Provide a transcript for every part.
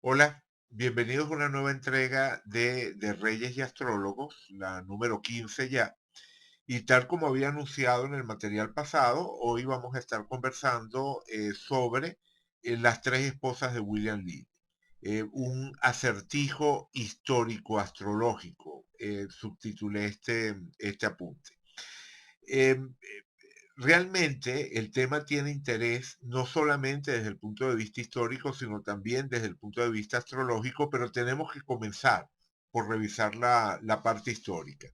Hola, bienvenidos a una nueva entrega de Reyes y Astrólogos, la número 15 ya. Y tal como había anunciado en el material pasado, hoy vamos a estar conversando sobre las tres esposas de William Lee. Un acertijo histórico astrológico, subtitulé este apunte. Em, Realmente el tema tiene interés no solamente desde el punto de vista histórico, sino también desde el punto de vista astrológico, pero tenemos que comenzar por revisar la parte histórica.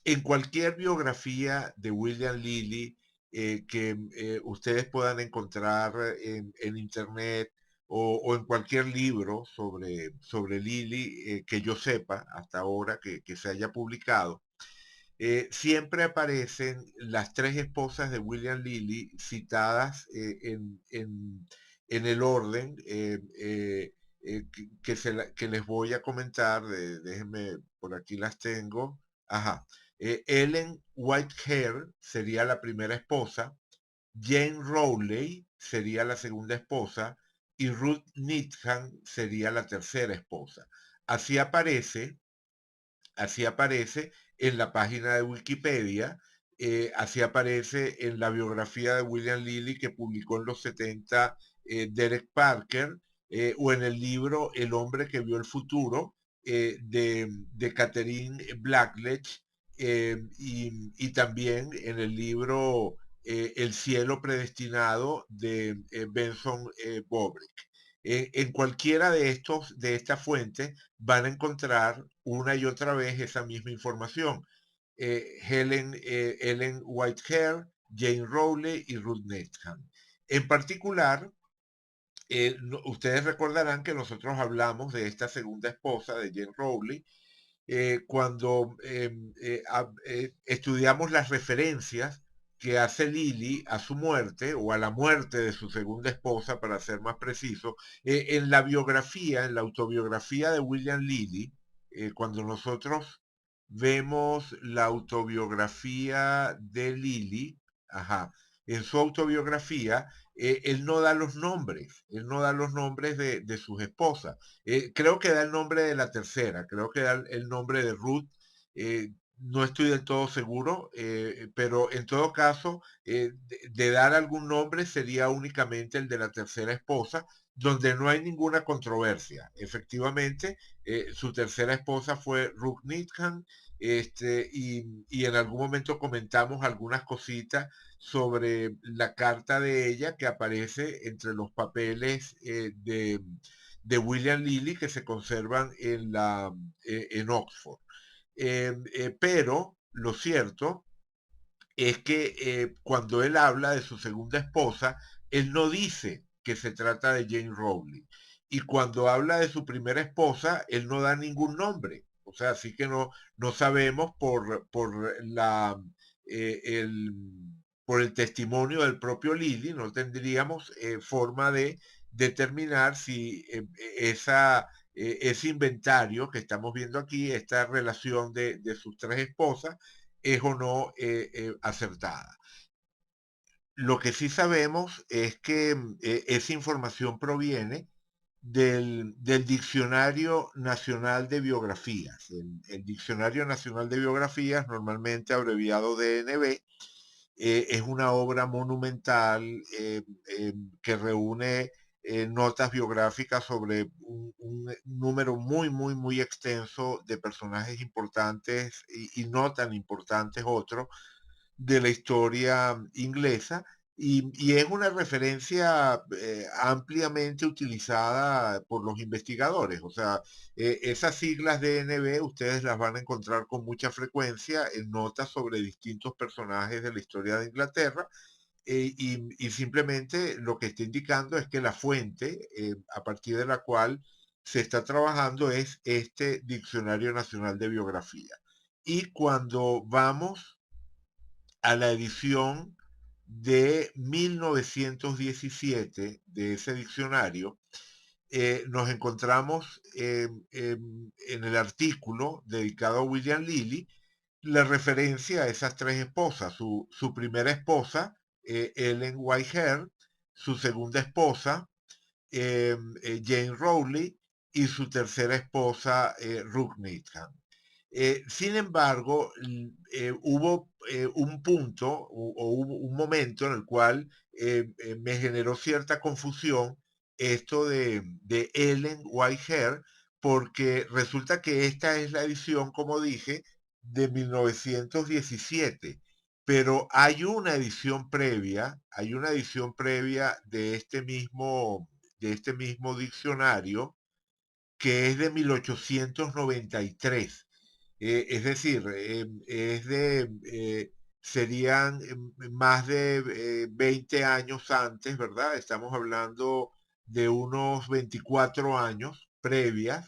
En cualquier biografía de William Lilly que ustedes puedan encontrar en internet o en cualquier libro sobre Lilly que yo sepa hasta ahora que se haya publicado, siempre aparecen las tres esposas de William Lilly citadas en el orden que les voy a comentar. Déjenme, por aquí las tengo. Ajá. Ellen Whitehair sería la primera esposa, Jane Rowley sería la segunda esposa y Ruth Needham sería la tercera esposa. Así aparece Así aparece en la página de Wikipedia, así aparece en la biografía de William Lilly que publicó en los 70 Derek Parker, o en el libro El hombre que vio el futuro de Catherine Blackledge, y también en el libro El cielo predestinado de Benson Bobrick. En cualquiera de estas fuentes van a encontrar una y otra vez esa misma información. Ellen Whitehair, Jane Rowley y Ruth Needham. En particular, ustedes recordarán que nosotros hablamos de esta segunda esposa de Jane Rowley cuando estudiamos las referencias que hace Lily a su muerte o a la muerte de su segunda esposa, para ser más preciso, en la biografía, en la autobiografía de William Lilly. Cuando nosotros vemos la autobiografía de Lilly, ajá, en su autobiografía, él no da los nombres, él no da los nombres de sus esposas. Creo que da el nombre de la tercera, creo que da el nombre de Ruth. No estoy del todo seguro, pero en todo caso, de dar algún nombre sería únicamente el de la tercera esposa, donde no hay ninguna controversia. Efectivamente, su tercera esposa fue Ruth Needham, y en algún momento comentamos algunas cositas sobre la carta de ella que aparece entre los papeles de William Lilly que se conservan en Oxford. Pero lo cierto es que cuando él habla de su segunda esposa, él no dice que se trata de Jane Rowley. Y cuando habla de su primera esposa, él no da ningún nombre. O sea, así que no sabemos por el testimonio del propio Lilly, no tendríamos forma de determinar si ese inventario que estamos viendo aquí, esta relación de sus tres esposas, es o no acertada. Lo que sí sabemos es que esa información proviene del Diccionario Nacional de Biografías. El Diccionario Nacional de Biografías, normalmente abreviado DNB, es una obra monumental que reúne notas biográficas sobre un número muy, muy, muy extenso de personajes importantes y no tan importantes otros de la historia inglesa, y es una referencia ampliamente utilizada por los investigadores. O sea, esas siglas DNB ustedes las van a encontrar con mucha frecuencia en notas sobre distintos personajes de la historia de Inglaterra, y simplemente lo que está indicando es que la fuente a partir de la cual se está trabajando es este Diccionario Nacional de Biografía. Y cuando vamos a la edición de 1917 de ese diccionario, nos encontramos en el artículo dedicado a William Lilly la referencia a esas tres esposas: su primera esposa, Ellen Whitehair; su segunda esposa, Jane Rowley, y su tercera esposa, Ruth Needham. Sin embargo, hubo un punto o hubo un momento en el cual me generó cierta confusión esto de Ellen Whitehair, porque resulta que esta es la edición, como dije, de 1917, pero hay una edición previa de este mismo diccionario, que es de 1893. Es decir, serían más de 20 años antes, ¿verdad? Estamos hablando de unos 24 años previos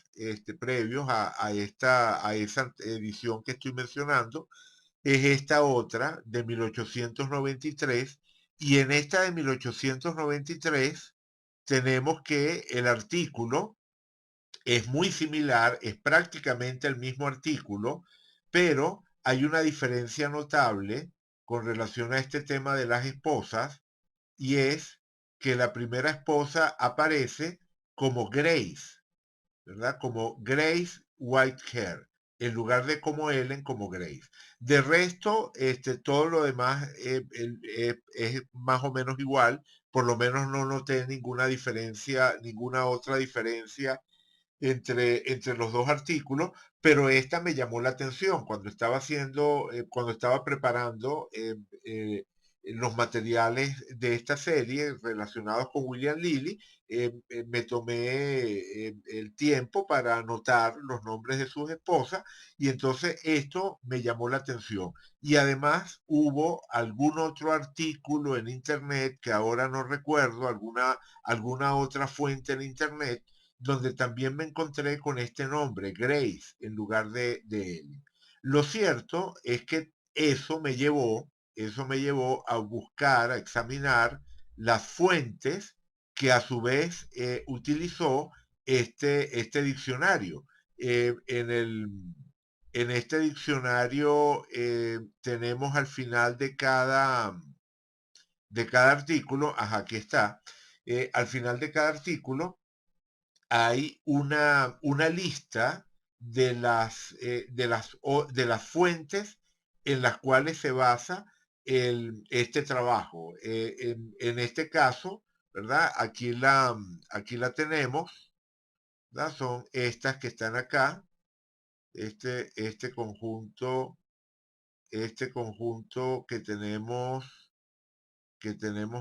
a esa edición que estoy mencionando. Es esta otra de 1893, y en esta de 1893 tenemos que el artículo es muy similar, es prácticamente el mismo artículo, pero hay una diferencia notable con relación a este tema de las esposas, y es que la primera esposa aparece como Grace, ¿verdad? Como Grace Whitehair, en lugar de como Ellen, como Grace. De resto, todo lo demás es más o menos igual, por lo menos no noté ninguna diferencia, ninguna otra diferencia entre los dos artículos, pero esta me llamó la atención cuando estaba cuando estaba preparando los materiales de esta serie relacionados con William Lilly. Me tomé el tiempo para anotar los nombres de sus esposas, y entonces esto me llamó la atención. Y además hubo algún otro artículo en internet que ahora no recuerdo, alguna otra fuente en internet, donde también me encontré con este nombre, Grace, en lugar de él. Lo cierto es que eso me llevó a buscar, a examinar las fuentes que a su vez utilizó este diccionario. Eh, en, el, en este diccionario tenemos al final de cada artículo, ajá, aquí está, al final de cada artículo hay una lista de las fuentes en las cuales se basa este trabajo. En este caso, ¿verdad? Aquí la tenemos, ¿verdad? Son estas que están acá, este, este conjunto, este conjunto que tenemos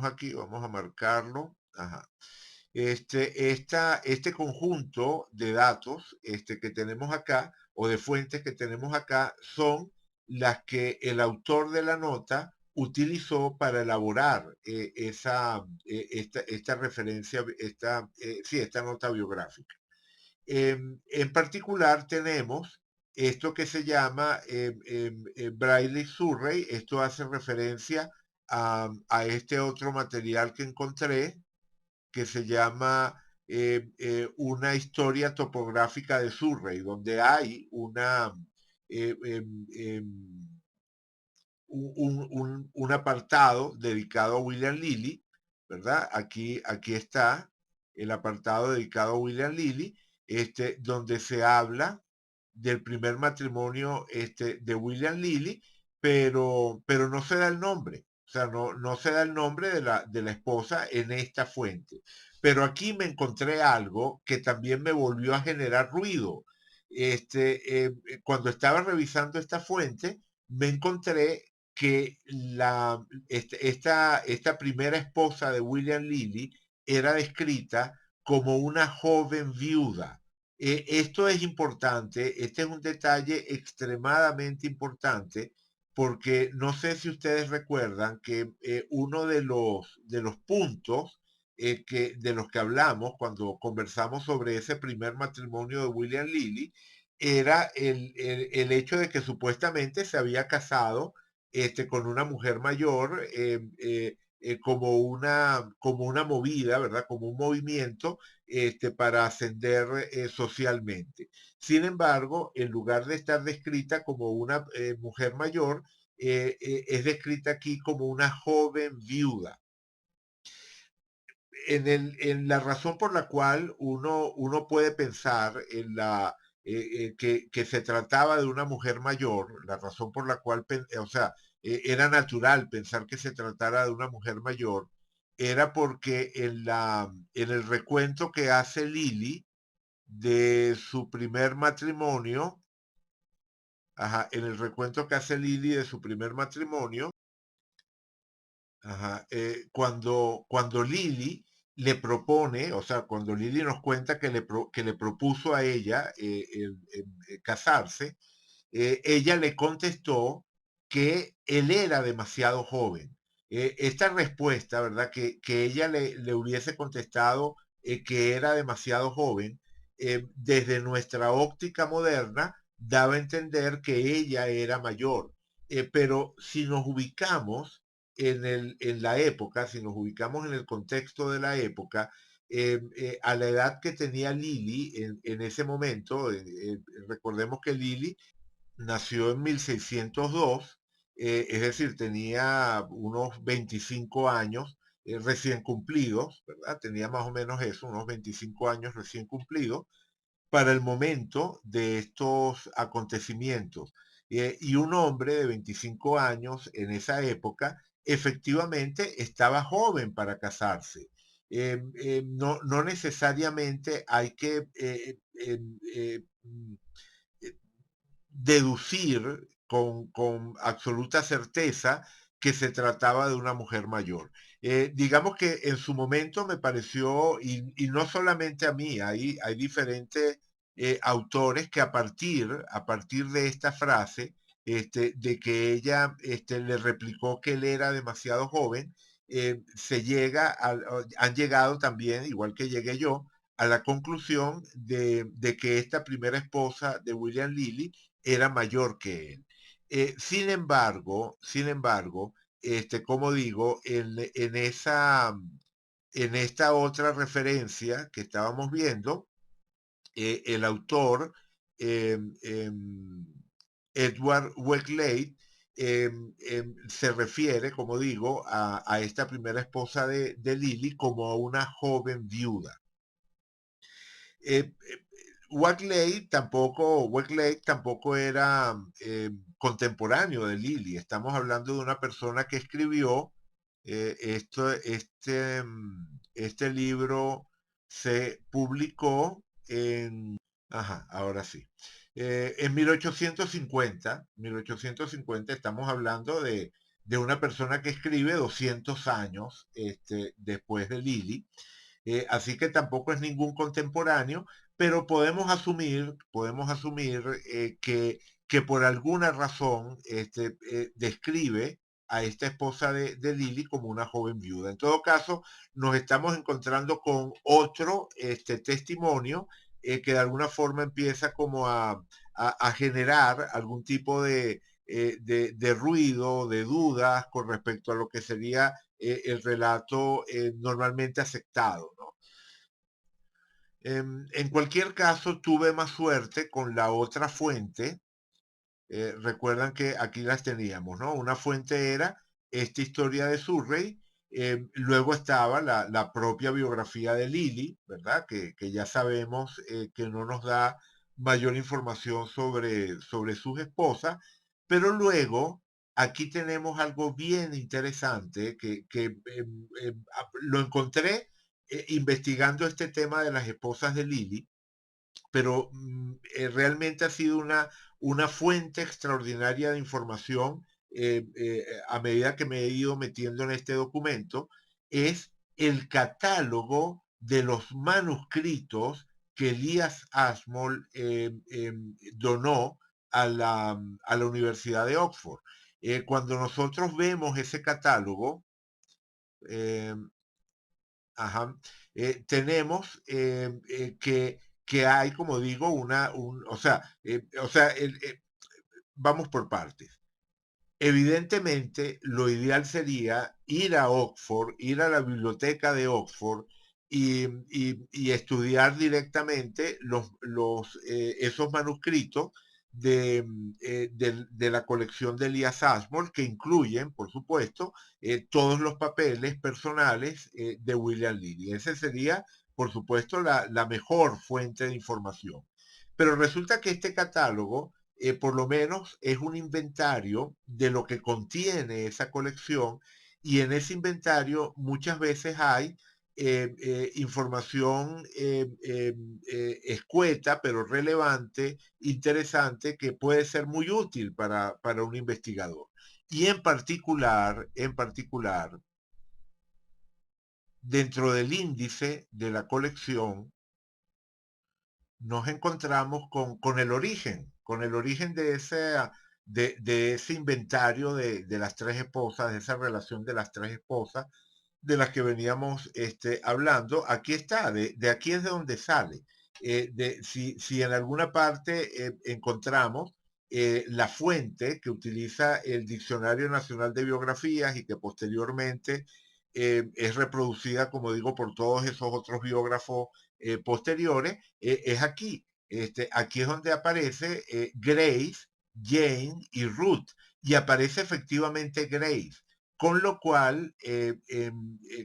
aquí, vamos a marcarlo. Ajá. Este conjunto de datos que tenemos acá, o de fuentes que tenemos acá, son las que el autor de la nota utilizó para elaborar esta referencia, sí, esta nota biográfica. En particular tenemos esto que se llama Braille Surrey. Esto hace referencia a este otro material que encontré, que se llama Una historia topográfica de Surrey, donde hay eh, em, em, un apartado dedicado a William Lilly, ¿verdad? Aquí está el apartado dedicado a William Lilly, donde se habla del primer matrimonio de William Lilly, pero no se da el nombre. O sea, no se da el nombre de la esposa en esta fuente. Pero aquí me encontré algo que también me volvió a generar ruido. Cuando estaba revisando esta fuente, me encontré que esta primera esposa de William Lilly era descrita como una joven viuda. Esto es importante, este es un detalle extremadamente importante, porque no sé si ustedes recuerdan que uno de los puntos de los que hablamos cuando conversamos sobre ese primer matrimonio de William Lilly era el hecho de que supuestamente se había casado con una mujer mayor, como una movida, ¿verdad? Como un movimiento para ascender socialmente. Sin embargo, en lugar de estar descrita como una mujer mayor, es descrita aquí como una joven viuda. en la razón por la cual uno puede pensar en que se trataba de una mujer mayor, la razón por la cual, o sea, era natural pensar que se tratara de una mujer mayor, era porque en el recuento que hace Lily de su primer matrimonio, ajá, en el recuento que hace Lily de su primer matrimonio, ajá, cuando Lily le propone, o sea, cuando Lily nos cuenta que le propuso a ella casarse, ella le contestó que él era demasiado joven. Esta respuesta, ¿verdad? Que ella le hubiese contestado que era demasiado joven, desde nuestra óptica moderna, daba a entender que ella era mayor. Pero si nos ubicamos en la época, si nos ubicamos en el contexto de la época, a la edad que tenía Lily en ese momento, recordemos que Lily nació en 1602, es decir, tenía unos 25 años recién cumplidos, ¿verdad? Tenía más o menos eso, unos 25 años recién cumplidos para el momento de estos acontecimientos. Y un hombre de 25 años en esa época efectivamente estaba joven para casarse. No necesariamente hay que deducir con absoluta certeza que se trataba de una mujer mayor. Digamos que en su momento me pareció, y no solamente a mí, hay diferentes autores que a partir de esta frase, de que ella le replicó que él era demasiado joven, han llegado también, igual que llegué yo, a la conclusión de que esta primera esposa de William Lilly era mayor que él. Sin embargo, como digo, en esta otra referencia que estábamos viendo, el autor eh, eh, Edward Wegley se refiere, como digo, a esta primera esposa de Lily como a una joven viuda. Eh, Wegley tampoco era contemporáneo de Lily. Estamos hablando de una persona que escribió este libro, se publicó ajá, ahora sí. En 1850 estamos hablando de una persona que escribe 200 años después de Lily, así que tampoco es ningún contemporáneo, pero podemos asumir que por alguna razón describe a esta esposa de Lily como una joven viuda. En todo caso, nos estamos encontrando con otro testimonio que de alguna forma empieza como a generar algún tipo de ruido, de dudas con respecto a lo que sería el relato normalmente aceptado, ¿no? En cualquier caso, tuve más suerte con la otra fuente. Recuerdan que aquí las teníamos, ¿no? Una fuente era esta historia de Surrey, luego estaba la propia biografía de Lily, ¿verdad? Que ya sabemos que no nos da mayor información sobre sus esposas, pero luego aquí tenemos algo bien interesante lo encontré investigando este tema de las esposas de Lily, pero realmente ha sido una fuente extraordinaria de información a medida que me he ido metiendo en este documento, es el catálogo de los manuscritos que Elías Ashmole donó a la Universidad de Oxford. Cuando nosotros vemos ese catálogo, eh, ajá, tenemos que hay, como digo, o sea vamos por partes. Evidentemente, lo ideal sería ir a Oxford, ir a la biblioteca de Oxford y estudiar directamente esos manuscritos de la colección de Elias Ashmore, que incluyen, por supuesto, todos los papeles personales de William Lilly. Ese sería, por supuesto, la mejor fuente de información. Pero resulta que este catálogo, por lo menos, es un inventario de lo que contiene esa colección, y en ese inventario muchas veces hay información escueta, pero relevante, interesante, que puede ser muy útil para un investigador. Y en particular, dentro del índice de la colección, nos encontramos con el origen de ese inventario de las tres esposas, de esa relación de las tres esposas, de las que veníamos hablando. Aquí está, de aquí es de donde sale. Si en alguna parte encontramos la fuente que utiliza el Diccionario Nacional de Biografías y que posteriormente es reproducida, como digo, por todos esos otros biógrafos posteriores, es aquí. Aquí es donde aparece Grace, Jane y Ruth, y aparece efectivamente Grace, con lo cual,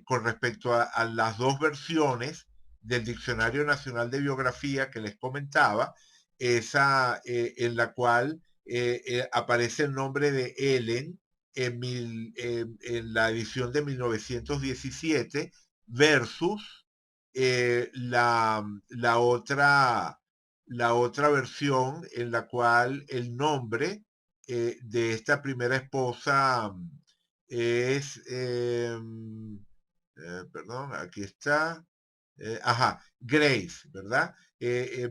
con respecto a las dos versiones del Diccionario Nacional de Biografía que les comentaba, esa en la cual aparece el nombre de Ellen en la edición de 1917 versus la otra versión en la cual el nombre de esta primera esposa es, perdón, aquí está, Grace, ¿verdad?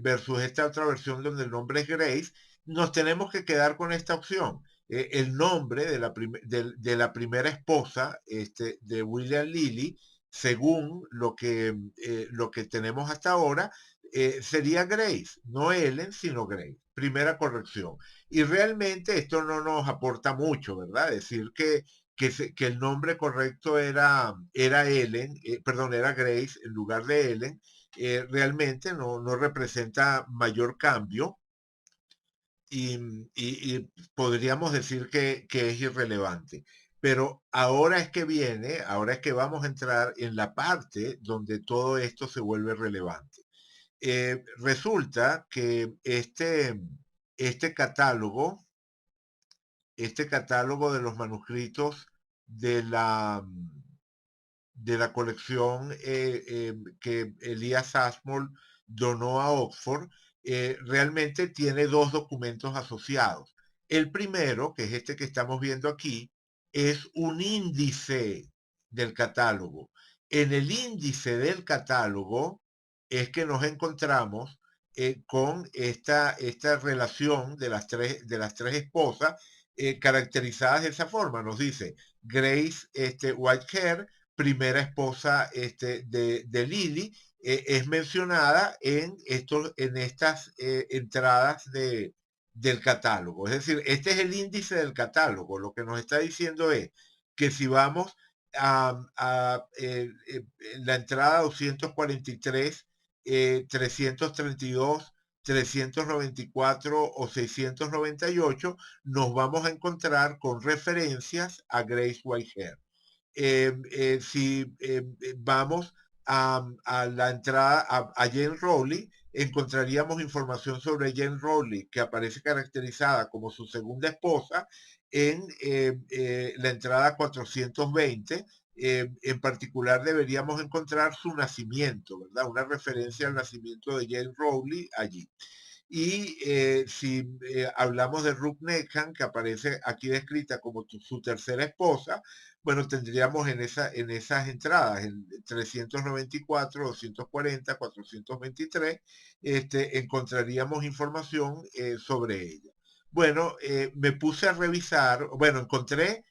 Versus esta otra versión donde el nombre es Grace, nos tenemos que quedar con esta opción. El nombre de la primera esposa de William Lilly, según lo que tenemos hasta ahora, sería Grace, no Ellen, sino Grace. Primera corrección. Y realmente esto no nos aporta mucho, ¿verdad? Decir que el nombre correcto era Ellen, perdón, era Grace en lugar de Ellen, realmente no representa mayor cambio, y, y podríamos decir que es irrelevante. Pero ahora es que viene, ahora es que vamos a entrar en la parte donde todo esto se vuelve relevante. Resulta que catálogo, este catálogo de los manuscritos de de la colección que Elias Ashmore donó a Oxford, realmente tiene dos documentos asociados. El primero, que es este que estamos viendo aquí, es un índice del catálogo. En el índice del catálogo es que nos encontramos con esta relación de las tres esposas caracterizadas de esa forma. Nos dice Grace Whitehair, primera esposa de Lily, es mencionada en estas entradas del catálogo. Es decir, este es el índice del catálogo. Lo que nos está diciendo es que si vamos a la entrada 243, 332, 394 o 698, nos vamos a encontrar con referencias a Grace Whitehair. Si vamos a la entrada a Jane Rowley, encontraríamos información sobre Jane Rowley, que aparece caracterizada como su segunda esposa en la entrada 420. En particular deberíamos encontrar su nacimiento, ¿verdad? Una referencia al nacimiento de Jane Rowley allí. Y si hablamos de Ruth Neckham, que aparece aquí descrita como su tercera esposa, bueno, tendríamos en esas entradas, en 394, 240, 423, encontraríamos información sobre ella. Bueno, me puse a revisar, bueno, encontré,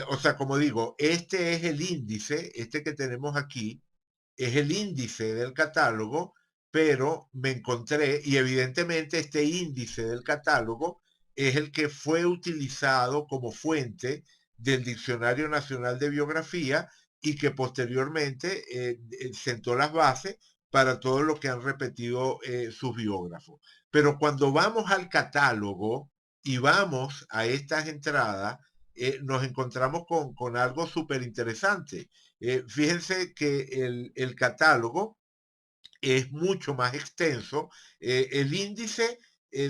o sea, como digo, este es el índice, este que tenemos aquí, es el índice del catálogo, pero me encontré, y evidentemente este índice del catálogo es el que fue utilizado como fuente del Diccionario Nacional de Biografía y que posteriormente sentó las bases para todo lo que han repetido sus biógrafos. Pero cuando vamos al catálogo y vamos a estas entradas, nos encontramos con algo súper interesante. Fíjense que el catálogo es mucho más extenso. El índice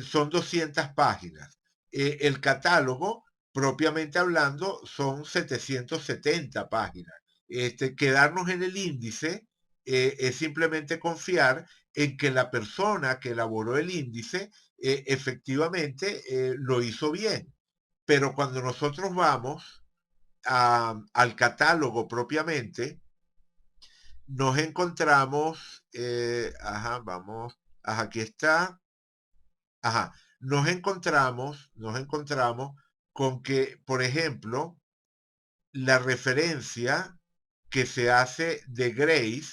son 200 páginas. El catálogo, propiamente hablando, son 770 páginas. Quedarnos en el índice es simplemente confiar en que la persona que elaboró el índice efectivamente lo hizo bien. Pero cuando nosotros vamos al catálogo propiamente, nos encontramos, ajá, vamos, ajá, aquí está, ajá, nos encontramos con que, por ejemplo, la referencia que se hace de Grace,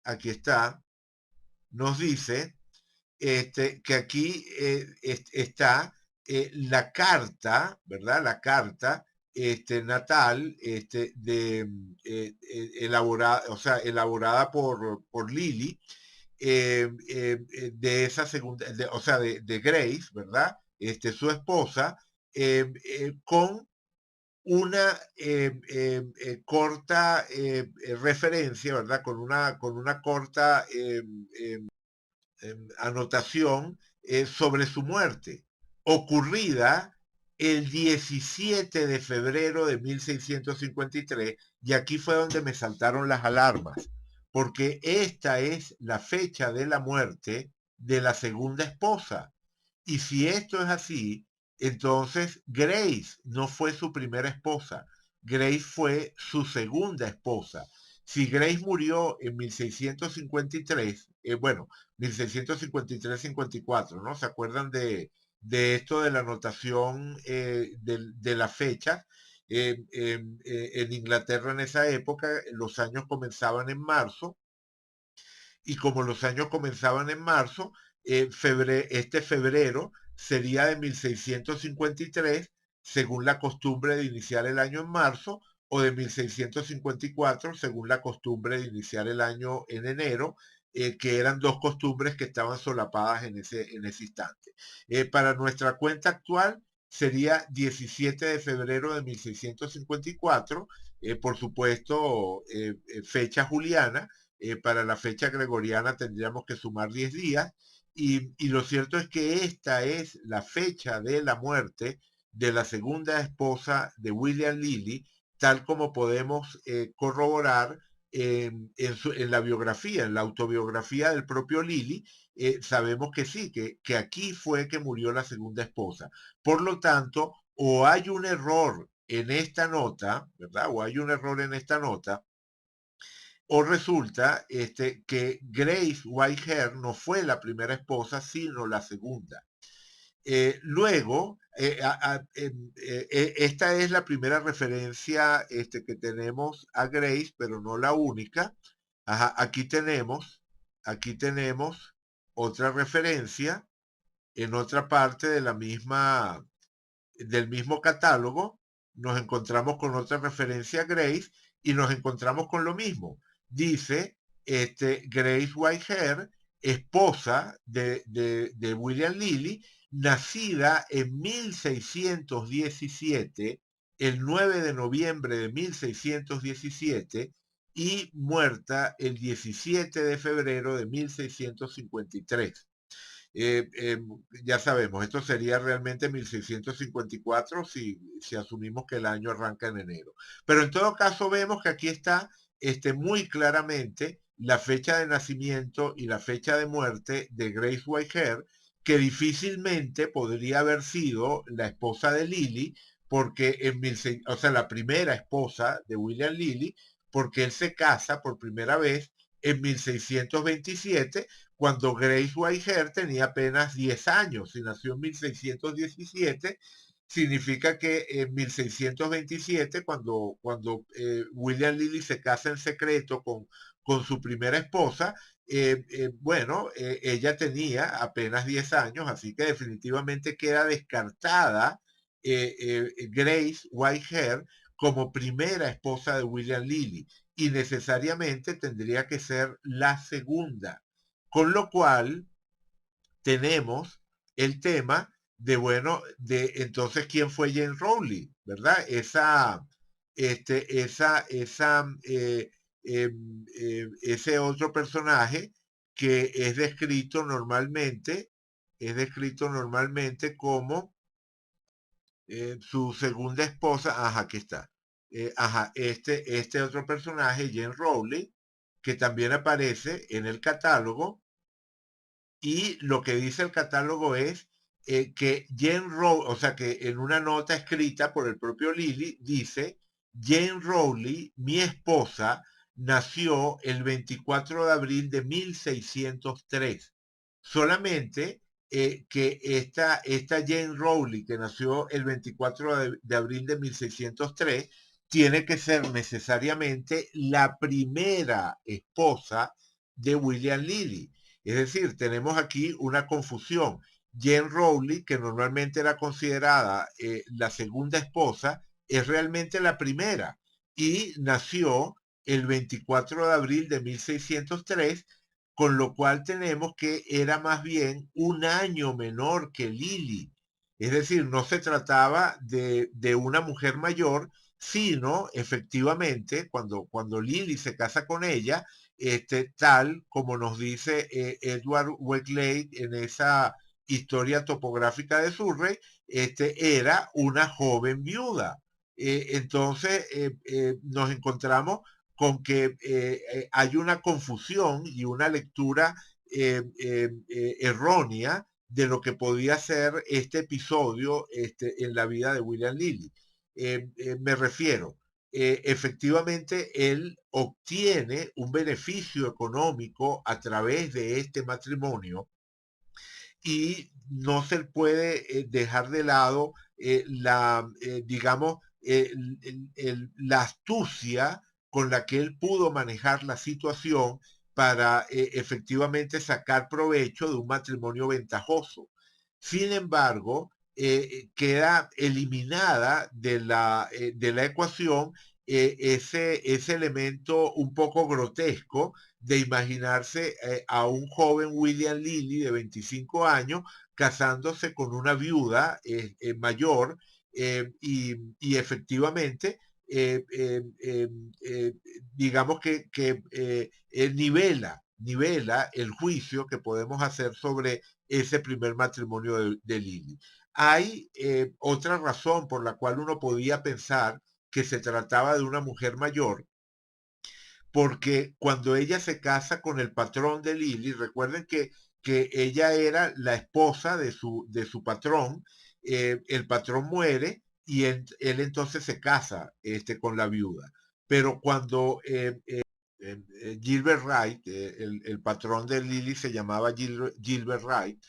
aquí está, nos dice que aquí está la carta, ¿verdad? La carta natal elaborada, o sea, elaborada por Lily, de esa segunda, o sea, de Grace, ¿verdad? Su esposa, con una corta referencia, ¿verdad? Con una corta anotación sobre su muerte, ocurrida el 17 de febrero de 1653, y aquí fue donde me saltaron las alarmas, porque esta es la fecha de la muerte de la segunda esposa. Y si esto es así, entonces Grace no fue su primera esposa, Grace fue su segunda esposa. Si Grace murió en 1653, bueno, 1653-54, ¿no? ¿Se acuerdan de esto de la anotación de la fecha? En Inglaterra en esa época los años comenzaban en marzo, y como los años comenzaban en marzo, este febrero sería de 1653, según la costumbre de iniciar el año en marzo, o de 1654, según la costumbre de iniciar el año en enero, que eran dos costumbres que estaban solapadas en ese instante. Para nuestra cuenta actual sería 17 de febrero de 1654, por supuesto, fecha juliana. Para la fecha gregoriana tendríamos que sumar 10 días, y lo cierto es que esta es la fecha de la muerte de la segunda esposa de William Lilly, tal como podemos corroborar en la biografía, en la autobiografía del propio Lilly. Sabemos que sí, que aquí fue que murió la segunda esposa. Por lo tanto, o hay un error en esta nota, ¿verdad? O hay un error en esta nota, o resulta que Grace Whitehair no fue la primera esposa, sino la segunda. Luego, esta es la primera referencia que tenemos a Grace, pero no la única. Ajá, aquí tenemos otra referencia en otra parte del mismo catálogo. Nos encontramos con otra referencia a Grace y nos encontramos con lo mismo. Dice Grace Whitehair, esposa de William Lilly, nacida en 1617, el 9 de noviembre de 1617, y muerta el 17 de febrero de 1653. eh, eh, ya sabemos, esto sería realmente 1654 si asumimos que el año arranca en enero. Pero en todo caso vemos que aquí está muy claramente la fecha de nacimiento y la fecha de muerte de Grace Whitehair, que difícilmente podría haber sido la esposa de Lily, porque o sea, la primera esposa de William Lilly, porque él se casa por primera vez en 1627, cuando Grace Whitehair tenía apenas 10 años. Si nació en 1617, significa que en 1627, cuando William Lilly se casa en secreto con su primera esposa, bueno, ella tenía apenas 10 años, así que definitivamente queda descartada Grace Whitehair como primera esposa de William Lilly. y necesariamente tendría que ser la segunda. Con lo cual tenemos el tema de, bueno, de entonces quién fue Jane Rowley, ¿verdad? Ese otro personaje que es descrito normalmente como su segunda esposa, ajá, aquí está. Este otro personaje, Jane Rowley, que también aparece en el catálogo, y lo que dice el catálogo es que Jane Rowley, o sea que en una nota escrita por el propio Lilly, dice, Jane Rowley, mi esposa, nació el 24 de abril de 1603. Solamente que esta Jane Rowley, que nació el 24 de abril de 1603, tiene que ser necesariamente la primera esposa de William Lilly. Es decir, tenemos aquí una confusión. Jane Rowley, que normalmente era considerada la segunda esposa, es realmente la primera y nació el 24 de abril de 1603, con lo cual tenemos que era más bien un año menor que Lily. Es decir, no se trataba de una mujer mayor, sino efectivamente cuando Lily se casa con ella, tal como nos dice Edward Westlake en esa historia topográfica de Surrey, era una joven viuda. Entonces nos encontramos con que hay una confusión y una lectura errónea de lo que podía ser este episodio en la vida de William Lilly. Me refiero, efectivamente él obtiene un beneficio económico a través de este matrimonio y no se puede dejar de lado digamos, la astucia con la que él pudo manejar la situación para efectivamente sacar provecho de un matrimonio ventajoso. Sin embargo, queda eliminada de la ecuación ese elemento un poco grotesco de imaginarse a un joven William Lilly de 25 años casándose con una viuda mayor y efectivamente eh, eh, eh, eh, digamos que nivela el juicio que podemos hacer sobre ese primer matrimonio de Lilly. Hay otra razón por la cual uno podía pensar que se trataba de una mujer mayor, porque cuando ella se casa con el patrón de Lily, recuerden que ella era la esposa de su patrón, el patrón muere y él entonces se casa con la viuda. Pero cuando Gilbert Wright, el patrón de Lily se llamaba Gilbert Wright,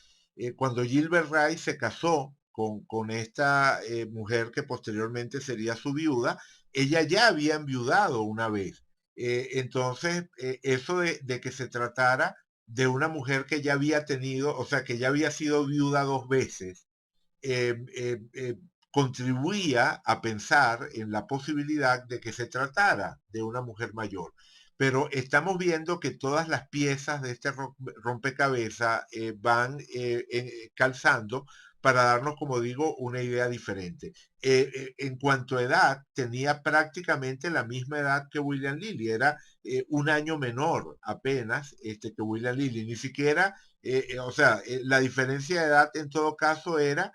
cuando Gilbert Wright se casó con esta mujer que posteriormente sería su viuda, ella ya había enviudado una vez. Eso de que se tratara de una mujer que ya había tenido, o sea, que ya había sido viuda dos veces, eh, eh, eh, contribuía a pensar en la posibilidad de que se tratara de una mujer mayor. Pero estamos viendo que todas las piezas de este rompecabezas van calzando para darnos, como digo, una idea diferente. En cuanto a edad, tenía prácticamente la misma edad que William Lilly, era un año menor apenas que William Lilly, ni siquiera, o sea, la diferencia de edad en todo caso era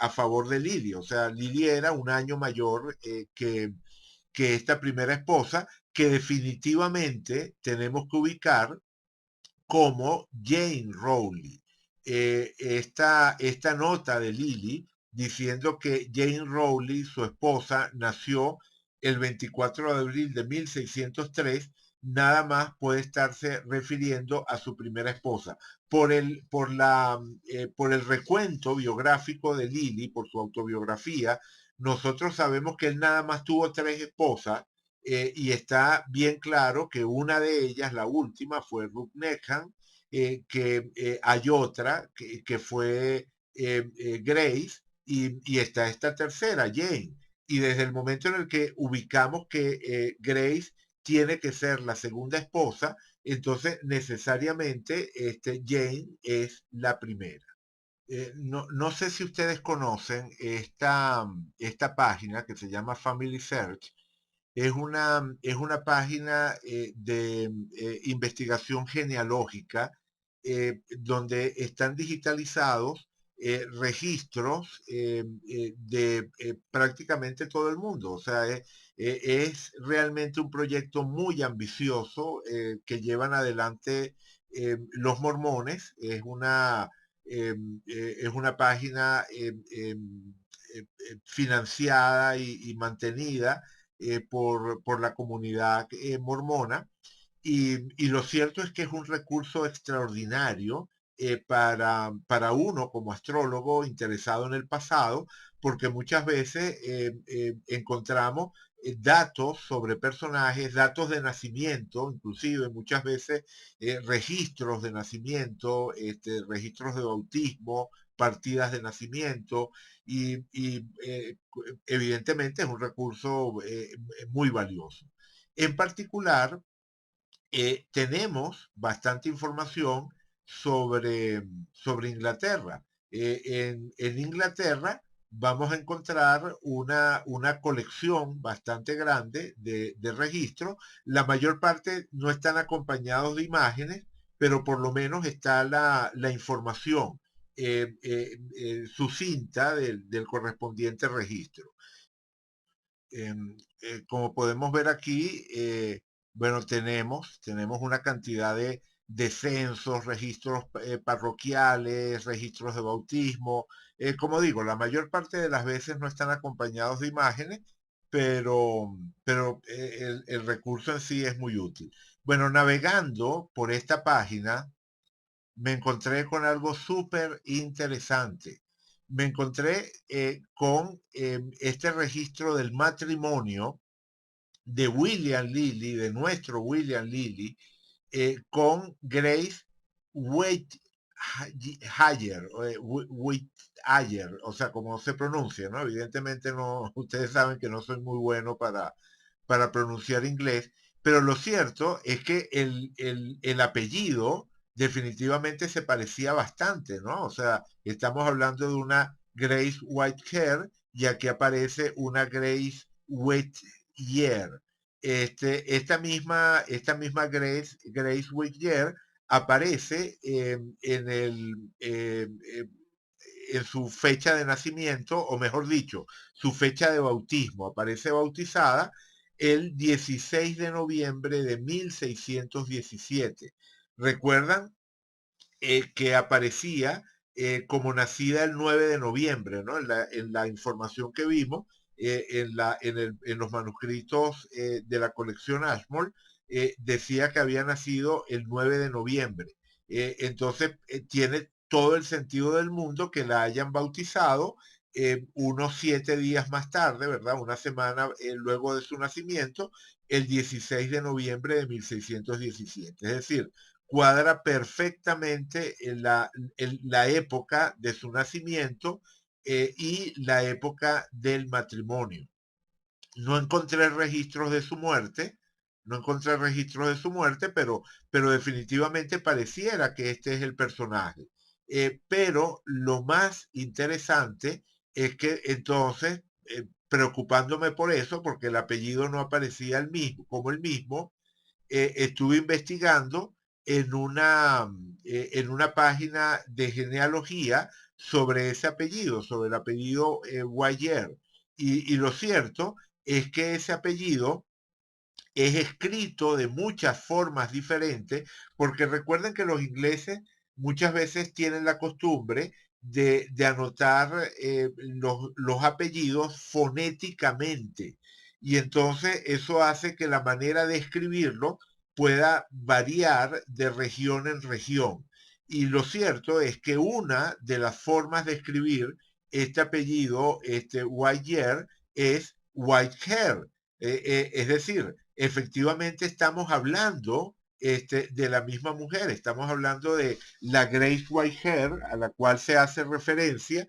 a favor de Lily. O sea, Lily era un año mayor que esta primera esposa, que definitivamente tenemos que ubicar como Jane Rowley. Esta nota de Lily diciendo que Jane Rowley, su esposa, nació el 24 de abril de 1603, nada más puede estarse refiriendo a su primera esposa. Por el recuento biográfico de Lily, por su autobiografía, nosotros sabemos que él nada más tuvo tres esposas y está bien claro que una de ellas, la última, fue Ruth Neckham, que hay otra que fue Grace y está esta tercera, Jane. y desde el momento en el que ubicamos que Grace tiene que ser la segunda esposa, entonces necesariamente Jane es la primera. No sé si ustedes conocen esta página que se llama Family Search. Es una página de investigación genealógica donde están digitalizados registros de prácticamente todo el mundo. O sea, es realmente un proyecto muy ambicioso que llevan adelante los mormones. Es una página financiada y mantenida por la comunidad mormona. Y lo cierto es que es un recurso extraordinario para uno como astrólogo interesado en el pasado, porque muchas veces encontramos datos sobre personajes, datos de nacimiento, inclusive muchas veces registros de nacimiento, registros de bautismo, partidas de nacimiento, y evidentemente es un recurso muy valioso. En particular, tenemos bastante información sobre Inglaterra. En Inglaterra vamos a encontrar una colección bastante grande de registros. La mayor parte no están acompañados de imágenes, pero por lo menos está la información sucinta del correspondiente registro. Como podemos ver aquí, bueno, tenemos una cantidad de censos, registros parroquiales, registros de bautismo. Como digo, la mayor parte de las veces no están acompañados de imágenes, pero el recurso en sí es muy útil. Bueno, navegando por esta página, me encontré con algo súper interesante. Me encontré con este registro del matrimonio de William Lilly, de nuestro William Lilly, con Grace Whittaker, o sea, como se pronuncia, ¿no? Evidentemente no, ustedes saben que no soy muy bueno para pronunciar inglés, pero lo cierto es que el apellido definitivamente se parecía bastante, ¿no? O sea, estamos hablando de una Grace Whittaker y aquí aparece una Grace Whittaker. Esta misma Grace Whittaker aparece en su fecha de nacimiento, o mejor dicho, su fecha de bautismo. Aparece bautizada el 16 de noviembre de 1617. ¿Recuerdan que aparecía como nacida el 9 de noviembre, ¿no? En la información que vimos, en los manuscritos de la colección Ashmore, decía que había nacido el 9 de noviembre. Entonces, tiene todo el sentido del mundo que la hayan bautizado unos 7 días más tarde, ¿verdad? Una semana luego de su nacimiento, el 16 de noviembre de 1617. Es decir, cuadra perfectamente la época de su nacimiento y la época del matrimonio. No encontré registros de su muerte, no encontré registros de su muerte, pero definitivamente pareciera que este es el personaje. Pero lo más interesante es que entonces, preocupándome por eso, porque el apellido no aparecía el mismo, como el mismo, estuve investigando en una página de genealogía sobre ese apellido, sobre el apellido Guayer. Y lo cierto es que ese apellido es escrito de muchas formas diferentes, porque recuerden que los ingleses muchas veces tienen la costumbre de anotar los apellidos fonéticamente. Y entonces eso hace que la manera de escribirlo pueda variar de región en región. Y lo cierto es que una de las formas de escribir este apellido, Whitehair, es Whitehair. Es decir, efectivamente estamos hablando de la misma mujer, estamos hablando de la Grace Whitehair a la cual se hace referencia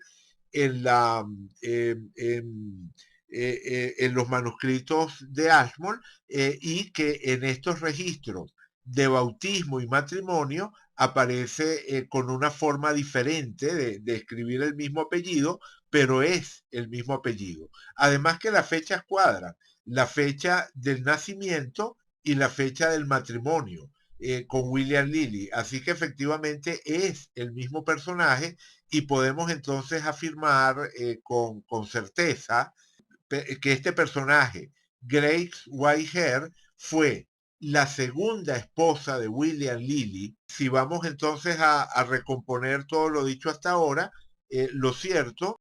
en la, en, en los manuscritos de Ashmole, y que en estos registros de bautismo y matrimonio aparece con una forma diferente de escribir el mismo apellido, pero es el mismo apellido. Además que las fechas cuadran, la fecha del nacimiento y la fecha del matrimonio con William Lilly. Así que efectivamente es el mismo personaje y podemos entonces afirmar con certeza que este personaje, Grace Whitehair, fue la segunda esposa de William Lilly. Si vamos entonces a recomponer todo lo dicho hasta ahora, lo cierto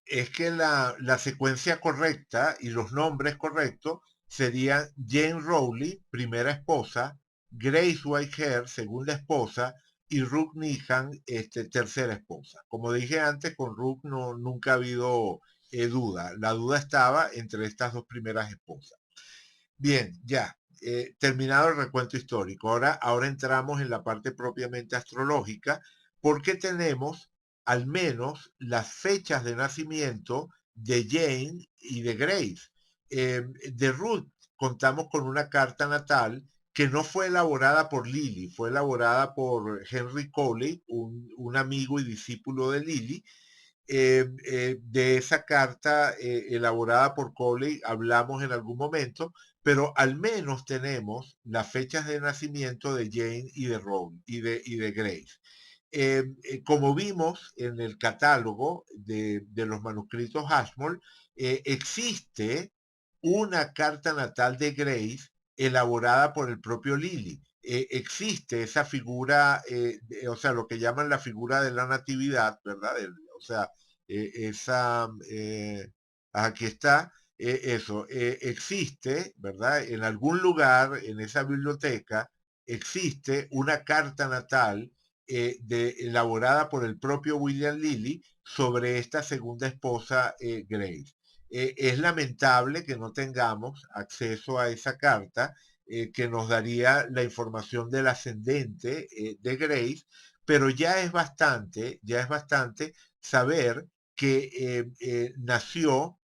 es que la secuencia correcta y los nombres correctos serían Jane Rowley, primera esposa, Grace Whitehair, segunda esposa, y Ruth Nehan, tercera esposa. Como dije antes, con Ruth no, nunca ha habido duda. La duda estaba entre estas dos primeras esposas. Bien, ya. Terminado el recuento histórico. Ahora entramos en la parte propiamente astrológica, porque tenemos al menos las fechas de nacimiento de Jane y de Grace. De Ruth contamos con una carta natal que no fue elaborada por Lily, fue elaborada por Henry Coley, un amigo y discípulo de Lily. De esa carta elaborada por Coley hablamos en algún momento, pero al menos tenemos las fechas de nacimiento de Jane y de Ron y de Grace. Como vimos en el catálogo de los manuscritos Ashmole, existe una carta natal de Grace elaborada por el propio Lilly. Existe esa figura, o sea, lo que llaman la figura de la natividad, ¿verdad? O sea, esa, aquí está, eso, existe, ¿verdad? En algún lugar en esa biblioteca existe una carta natal elaborada por el propio William Lilly sobre esta segunda esposa, Grace. Es lamentable que no tengamos acceso a esa carta que nos daría la información del ascendente de Grace, pero ya es bastante saber que nació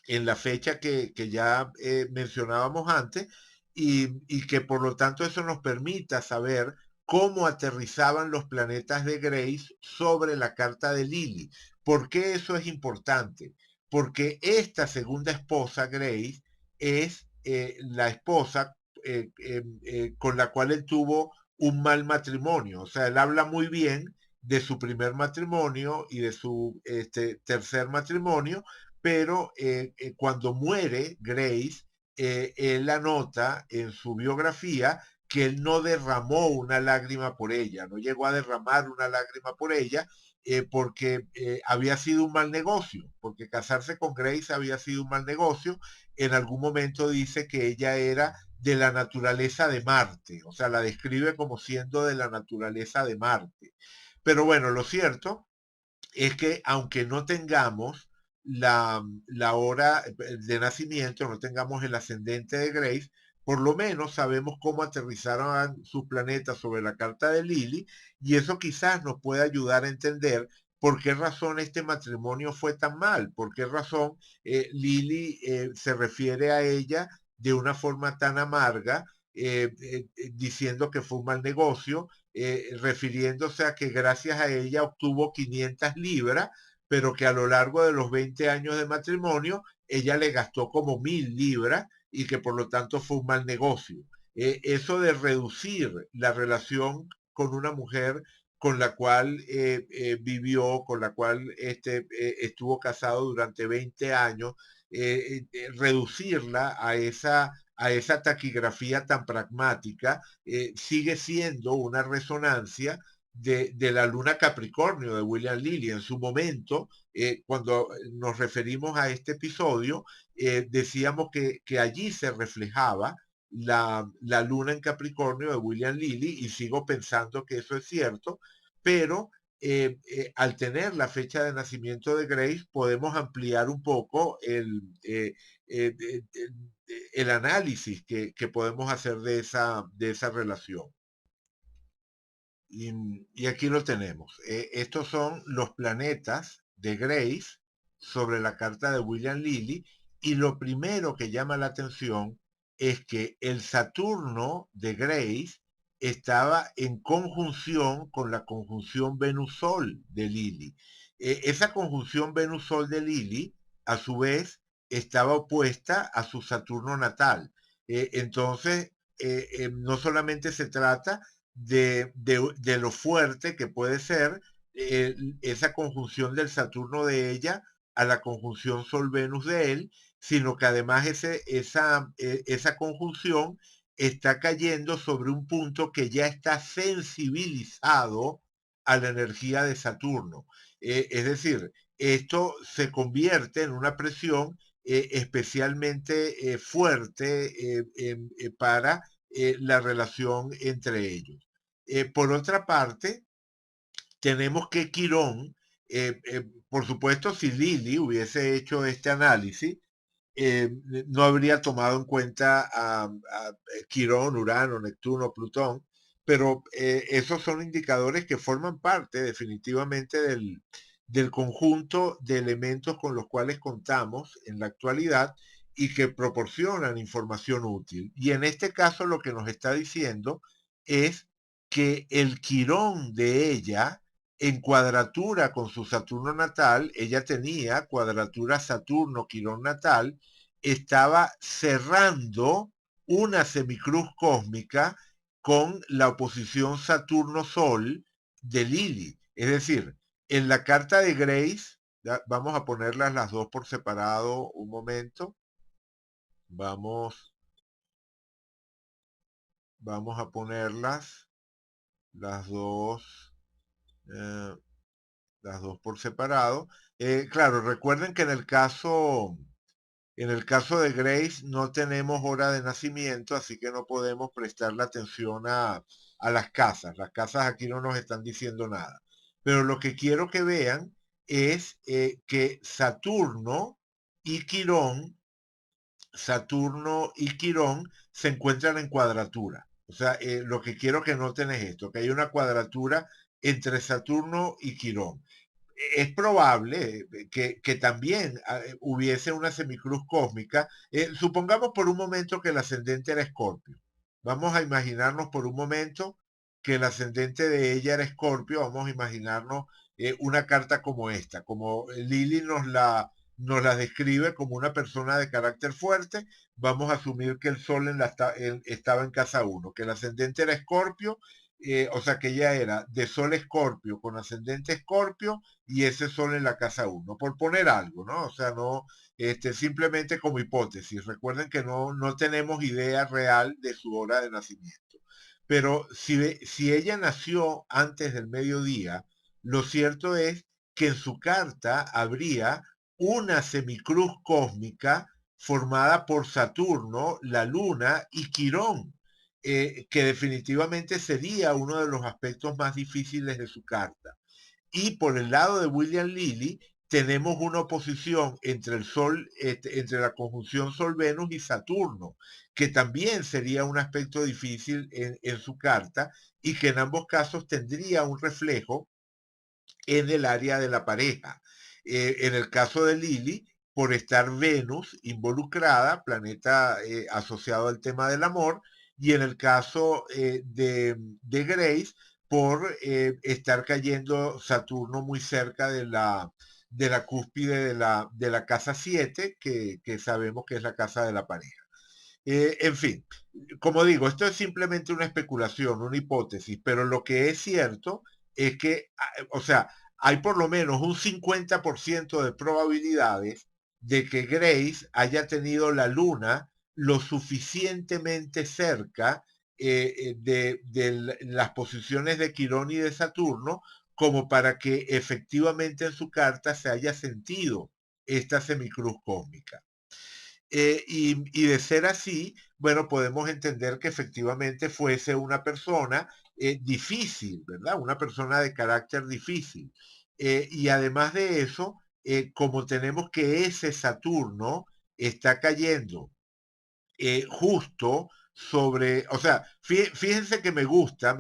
en la fecha que ya mencionábamos antes y que por lo tanto eso nos permita saber cómo aterrizaban los planetas de Grace sobre la carta de Lily. ¿Por qué eso es importante? Porque esta segunda esposa, Grace, es la esposa con la cual él tuvo un mal matrimonio. O sea, él habla muy bien de su primer matrimonio y de su tercer matrimonio, pero cuando muere Grace, él anota en su biografía que él no derramó una lágrima por ella, no llegó a derramar una lágrima por ella, porque había sido un mal negocio, porque casarse con Grace había sido un mal negocio. En algún momento dice que ella era de la naturaleza de Marte, o sea, la describe como siendo de la naturaleza de Marte. Pero bueno, lo cierto es que aunque no tengamos la hora de nacimiento, no tengamos el ascendente de Grace, por lo menos sabemos cómo aterrizaron sus planetas sobre la carta de Lily, y eso quizás nos puede ayudar a entender por qué razón este matrimonio fue tan mal, por qué razón Lily se refiere a ella de una forma tan amarga, diciendo que fue un mal negocio, refiriéndose a que gracias a ella obtuvo 500 libras, pero que a lo largo de los 20 años de matrimonio ella le gastó como 1000 libras y que por lo tanto fue un mal negocio. Eso de reducir la relación con una mujer con la cual vivió, con la cual estuvo casado durante 20 años, reducirla a esa taquigrafía tan pragmática, sigue siendo una resonancia de la luna Capricornio de William Lilly. En su momento, cuando nos referimos a este episodio, decíamos que allí se reflejaba la luna en Capricornio de William Lilly y sigo pensando que eso es cierto, pero al tener la fecha de nacimiento de Grace podemos ampliar un poco eh, eh, el análisis que podemos hacer de esa relación. Y aquí lo tenemos. Estos son los planetas de Grace sobre la carta de William Lilly, y lo primero que llama la atención es que el Saturno de Grace estaba en conjunción con la conjunción Venus-Sol de Lilly. Esa conjunción Venus-Sol de Lilly, a su vez, estaba opuesta a su Saturno natal. Entonces, no solamente se trata de lo fuerte que puede ser esa conjunción del Saturno de ella a la conjunción Sol-Venus de él, sino que además esa conjunción está cayendo sobre un punto que ya está sensibilizado a la energía de Saturno. Es decir, esto se convierte en una presión especialmente fuerte para la relación entre ellos. Por otra parte, tenemos que Quirón, por supuesto, si Lilly hubiese hecho este análisis, eh, no habría tomado en cuenta a Quirón, Urano, Neptuno, Plutón, pero esos son indicadores que forman parte definitivamente del conjunto de elementos con los cuales contamos en la actualidad y que proporcionan información útil. Y en este caso lo que nos está diciendo es que el Quirón de ella, en cuadratura con su Saturno natal, ella tenía cuadratura Saturno-Quirón natal, estaba cerrando una semicruz cósmica con la oposición Saturno-Sol de Lilith. Es decir, en la carta de Grace, vamos a ponerlas las dos por separado un momento. Vamos, vamos a ponerlas las dos, eh, las dos por separado. Claro, recuerden que en el caso de Grace no tenemos hora de nacimiento, así que no podemos prestarle atención a las casas. Las casas aquí no nos están diciendo nada. Pero lo que quiero que vean es que Saturno y Quirón se encuentran en cuadratura. O sea, lo que quiero que noten es esto, que hay una cuadratura entre Saturno y Quirón. Es probable que también hubiese una semicruz cósmica. Supongamos por un momento que el ascendente era Escorpio. Vamos a imaginarnos por un momento que el ascendente de ella era Escorpio. Vamos a imaginarnos una carta como esta, como Lili nos la describe como una persona de carácter fuerte. Vamos a asumir que el Sol estaba en casa 1, que el ascendente era Escorpio, o sea que ella era de Sol Escorpio con ascendente Escorpio y ese Sol en la casa 1, por poner algo, ¿no? O sea, no, simplemente como hipótesis. Recuerden que no tenemos idea real de su hora de nacimiento. Pero si ella nació antes del mediodía, lo cierto es que en su carta habría una semicruz cósmica formada por Saturno, la Luna y Quirón, que definitivamente sería uno de los aspectos más difíciles de su carta. Y por el lado de William Lilly, tenemos una oposición entre el Sol, entre la conjunción Sol-Venus y Saturno, que también sería un aspecto difícil en su carta y que en ambos casos tendría un reflejo en el área de la pareja. En el caso de Lilly, por estar Venus involucrada, planeta asociado al tema del amor, y en el caso de Grace, por estar cayendo Saturno muy cerca de la cúspide de la casa 7, que sabemos que es la casa de la pareja. En fin, como digo, esto es simplemente una especulación, una hipótesis, pero lo que es cierto es que, o sea, hay por lo menos un 50% de probabilidades de que Grace haya tenido la luna lo suficientemente cerca de las posiciones de Quirón y de Saturno como para que efectivamente en su carta se haya sentido esta semicruz cósmica. Y de ser así, bueno, podemos entender que efectivamente fuese una persona difícil, ¿verdad? Una persona de carácter difícil. Y además de eso, como tenemos que ese Saturno está cayendo justo sobre, o sea, fíjense que me gusta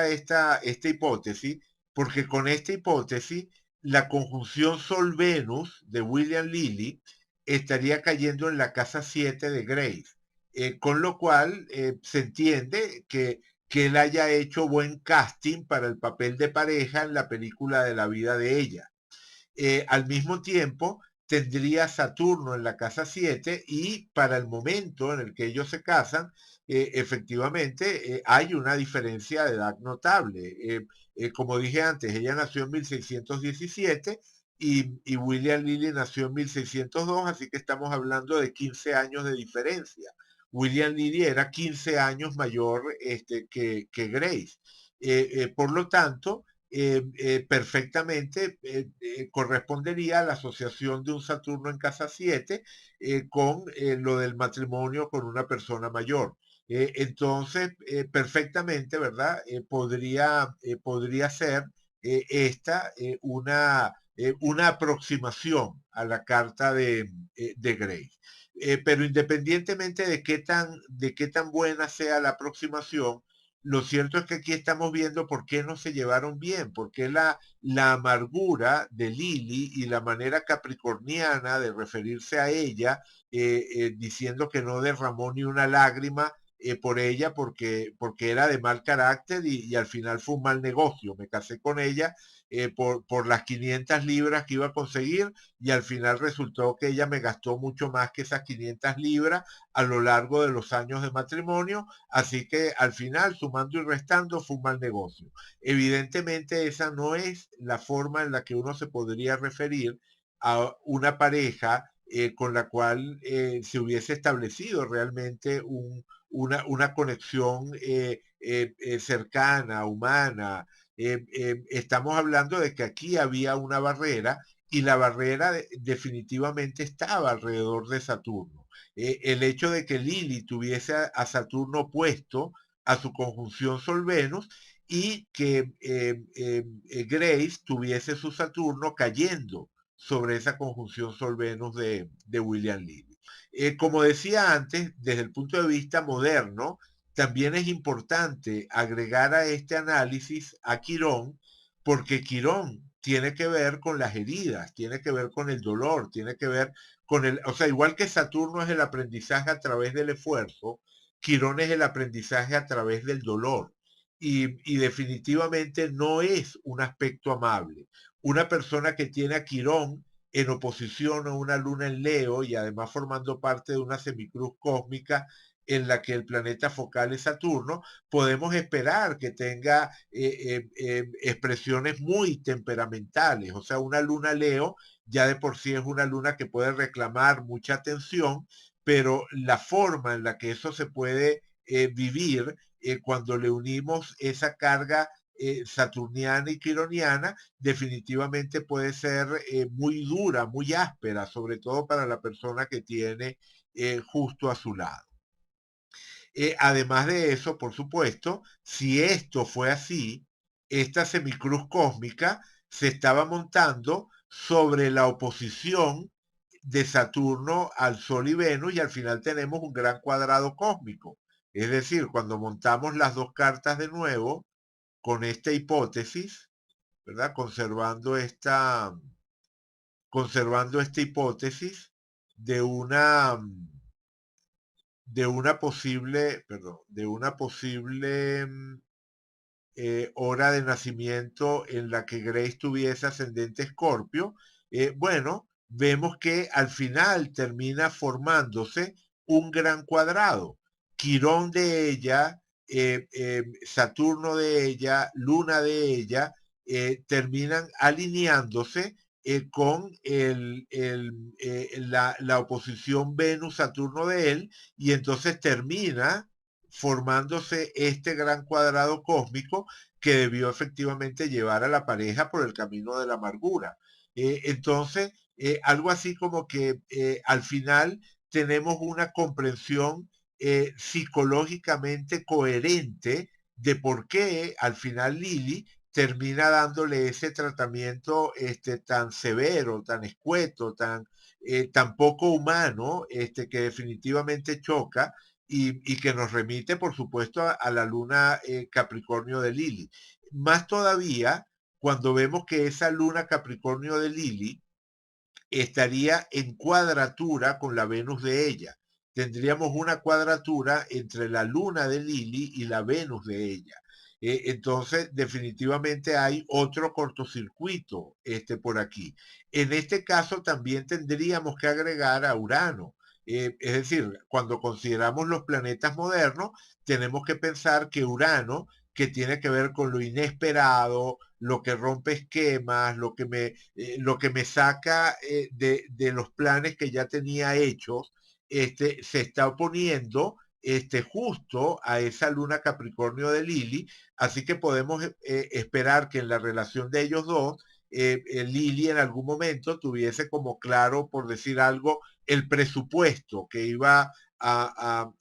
esta hipótesis, porque con esta hipótesis la conjunción Sol-Venus de William Lilly estaría cayendo en la casa 7 de Grace, con lo cual se entiende que él haya hecho buen casting para el papel de pareja en la película de la vida de ella. Al mismo tiempo, tendría Saturno en la casa 7 y para el momento en el que ellos se casan, efectivamente hay una diferencia de edad notable. Como dije antes, ella nació en 1617 y William Lilly nació en 1602, así que estamos hablando de 15 años de diferencia. William Lilly era 15 años mayor que Grace. Por lo tanto, perfectamente correspondería a la asociación de un Saturno en casa 7 con lo del matrimonio con una persona mayor. Entonces, perfectamente, ¿verdad? Podría ser esta una aproximación a la carta de Grace. Pero independientemente de qué tan buena sea la aproximación, lo cierto es que aquí estamos viendo por qué no se llevaron bien, por qué la amargura de Lily y la manera capricorniana de referirse a ella, diciendo que no derramó ni una lágrima por ella porque era de mal carácter y al final fue un mal negocio. Me casé con ella por las 500 libras que iba a conseguir y al final resultó que ella me gastó mucho más que esas 500 libras a lo largo de los años de matrimonio. Así que al final, sumando y restando, fue un mal negocio. Evidentemente, esa no es la forma en la que uno se podría referir a una pareja con la cual se hubiese establecido realmente una conexión cercana, humana. Estamos hablando de que aquí había una barrera y la barrera definitivamente estaba alrededor de Saturno. El hecho de que Lili tuviese a Saturno opuesto a su conjunción Sol-Venus y que Grace tuviese su Saturno cayendo sobre esa conjunción Sol-Venus de William Lilly. Como decía antes, desde el punto de vista moderno, también es importante agregar a este análisis a Quirón, porque Quirón tiene que ver con las heridas, tiene que ver con el dolor, tiene que ver con o sea, igual que Saturno es el aprendizaje a través del esfuerzo, Quirón es el aprendizaje a través del dolor. Y definitivamente no es un aspecto amable. Una persona que tiene a Quirón en oposición a una luna en Leo y además formando parte de una semicruz cósmica en la que el planeta focal es Saturno, podemos esperar que tenga expresiones muy temperamentales. O sea, una luna Leo ya de por sí es una luna que puede reclamar mucha atención, pero la forma en la que eso se puede vivir cuando le unimos esa carga saturniana y quironiana, definitivamente puede ser muy dura, muy áspera, sobre todo para la persona que tiene justo a su lado. Además de eso, por supuesto, si esto fue así, esta semicruz cósmica se estaba montando sobre la oposición de Saturno al Sol y Venus y al final tenemos un gran cuadrado cósmico. Es decir, cuando montamos las dos cartas de nuevo con esta hipótesis, ¿verdad? Conservando esta hipótesis de una posible, perdón, de una posible hora de nacimiento en la que Grace tuviese ascendente Escorpio, bueno, vemos que al final termina formándose un gran cuadrado. Quirón de ella, Saturno de ella, Luna de ella, terminan alineándose con la oposición Venus-Saturno de él, y entonces termina formándose este gran cuadrado cósmico que debió efectivamente llevar a la pareja por el camino de la amargura. Entonces, algo así como que al final tenemos una comprensión psicológicamente coherente de por qué al final Lili termina dándole ese tratamiento tan severo, tan escueto, tan poco humano, que definitivamente choca y que nos remite, por supuesto, a la luna Capricornio de Lili. Más todavía cuando vemos que esa luna Capricornio de Lili estaría en cuadratura con la Venus de ella. Tendríamos una cuadratura entre la luna de Lili y la Venus de ella. Entonces, definitivamente hay otro cortocircuito por aquí. En este caso, también tendríamos que agregar a Urano. Es decir, cuando consideramos los planetas modernos, tenemos que pensar que Urano, que tiene que ver con lo inesperado, lo que rompe esquemas, lo que me saca de los planes que ya tenía hechos, se está oponiendo justo a esa luna Capricornio de Lili, así que podemos esperar que en la relación de ellos dos, Lili en algún momento tuviese como claro, por decir algo, el presupuesto que iba a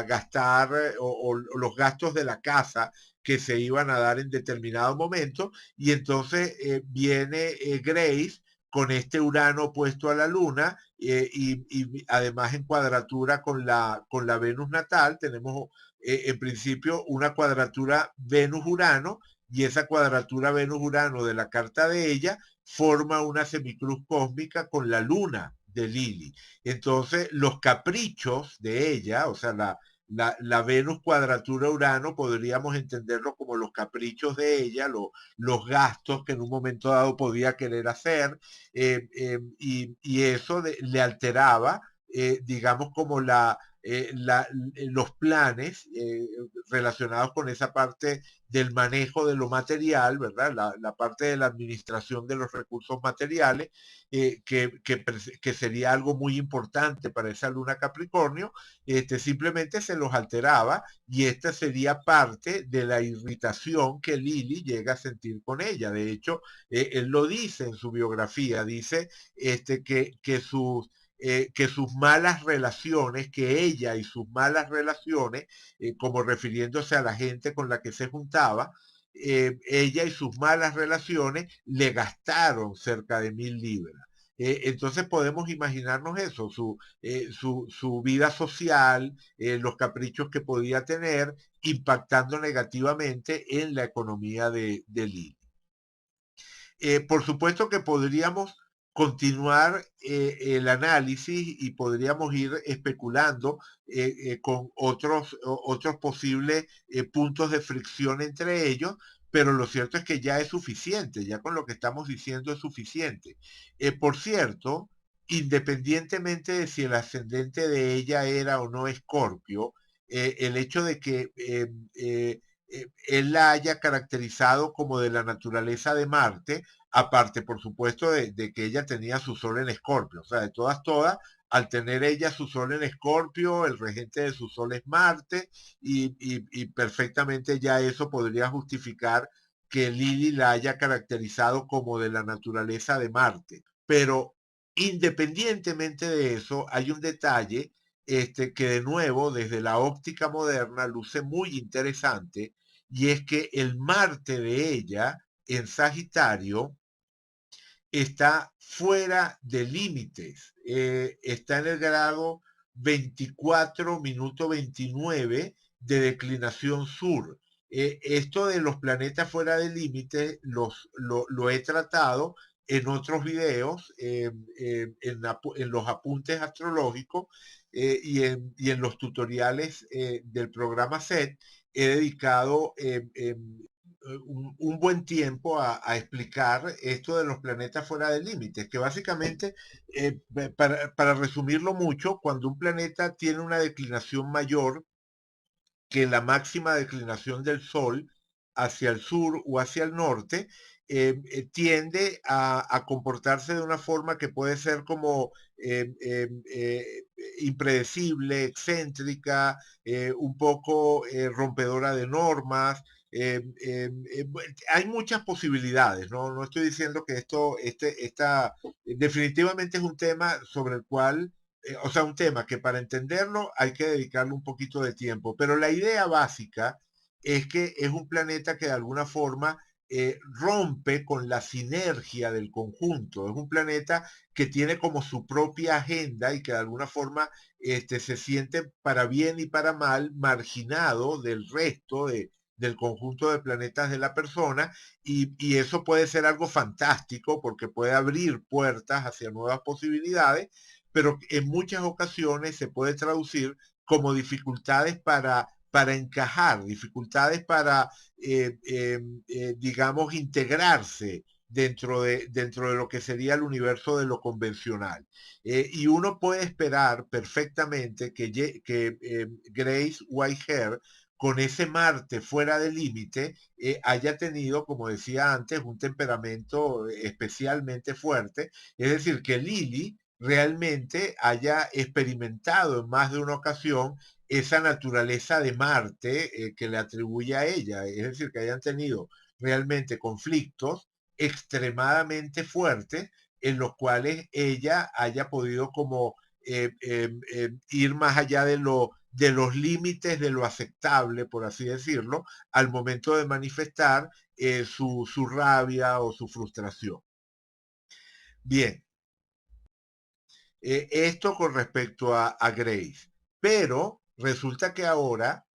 gastar o los gastos de la casa que se iban a dar en determinado momento, y entonces viene Grace con este Urano opuesto a la Luna y además en cuadratura con la Venus natal, tenemos en principio una cuadratura Venus-Urano, y esa cuadratura Venus-Urano de la carta de ella forma una semicruz cósmica con la Luna de Lili. Entonces, los caprichos de ella, o sea, la Venus cuadratura Urano, podríamos entenderlo como los caprichos de ella, los gastos que en un momento dado podía querer hacer, y eso le alteraba, digamos, como los planes relacionados con esa parte del manejo de lo material, ¿verdad? La parte de la administración de los recursos materiales, que sería algo muy importante para esa luna Capricornio, simplemente se los alteraba, y esta sería parte de la irritación que Lili llega a sentir con ella. De hecho, él lo dice en su biografía, dice que sus malas relaciones, que ella y sus malas relaciones, como refiriéndose a la gente con la que se juntaba, ella y sus malas relaciones le gastaron cerca de 1000 libras. Entonces podemos imaginarnos eso, su vida social, los caprichos que podía tener, impactando negativamente en la economía de Lili. Por supuesto que podríamos continuar el análisis y podríamos ir especulando con otros posibles puntos de fricción entre ellos, pero lo cierto es que ya es suficiente, ya con lo que estamos diciendo es suficiente. Por cierto, independientemente de si el ascendente de ella era o no Escorpio, el hecho de que él la haya caracterizado como de la naturaleza de Marte, aparte por supuesto de que ella tenía su sol en Escorpio, o sea, de todas, al tener ella su sol en Escorpio, el regente de su sol es Marte, y perfectamente ya eso podría justificar que Lili la haya caracterizado como de la naturaleza de Marte. Pero independientemente de eso, hay un detalle que de nuevo desde la óptica moderna luce muy interesante, y es que el Marte de ella en Sagitario está fuera de límites, está en el grado 24 minuto 29 de declinación sur. Esto de los planetas fuera de límites lo he tratado en otros videos, en los apuntes astrológicos, y en los tutoriales del programa SET. He dedicado un buen tiempo a explicar esto de los planetas fuera de límites, que básicamente, para resumirlo mucho, cuando un planeta tiene una declinación mayor que la máxima declinación del Sol hacia el sur o hacia el norte, tiende a comportarse de una forma que puede ser como impredecible, excéntrica, un poco rompedora de normas. Hay muchas posibilidades, ¿no? No estoy diciendo que definitivamente es un tema sobre el cual, o sea, un tema que para entenderlo hay que dedicarle un poquito de tiempo, pero la idea básica es que es un planeta que de alguna forma rompe con la sinergia del conjunto, es un planeta que tiene como su propia agenda y que de alguna forma se siente para bien y para mal marginado del resto del conjunto de planetas de la persona y eso puede ser algo fantástico porque puede abrir puertas hacia nuevas posibilidades, pero en muchas ocasiones se puede traducir como dificultades para encajar, dificultades para, digamos, integrarse dentro de lo que sería el universo de lo convencional. Y uno puede esperar perfectamente que Grace Whitehair, con ese Marte fuera del límite, haya tenido, como decía antes, un temperamento especialmente fuerte. Es decir, que Lily realmente haya experimentado en más de una ocasión esa naturaleza de Marte que le atribuye a ella. Es decir, que hayan tenido realmente conflictos extremadamente fuertes en los cuales ella haya podido como ir más allá de los límites de lo aceptable, por así decirlo, al momento de manifestar su rabia o su frustración. Bien, esto con respecto a Grace, pero resulta que ahora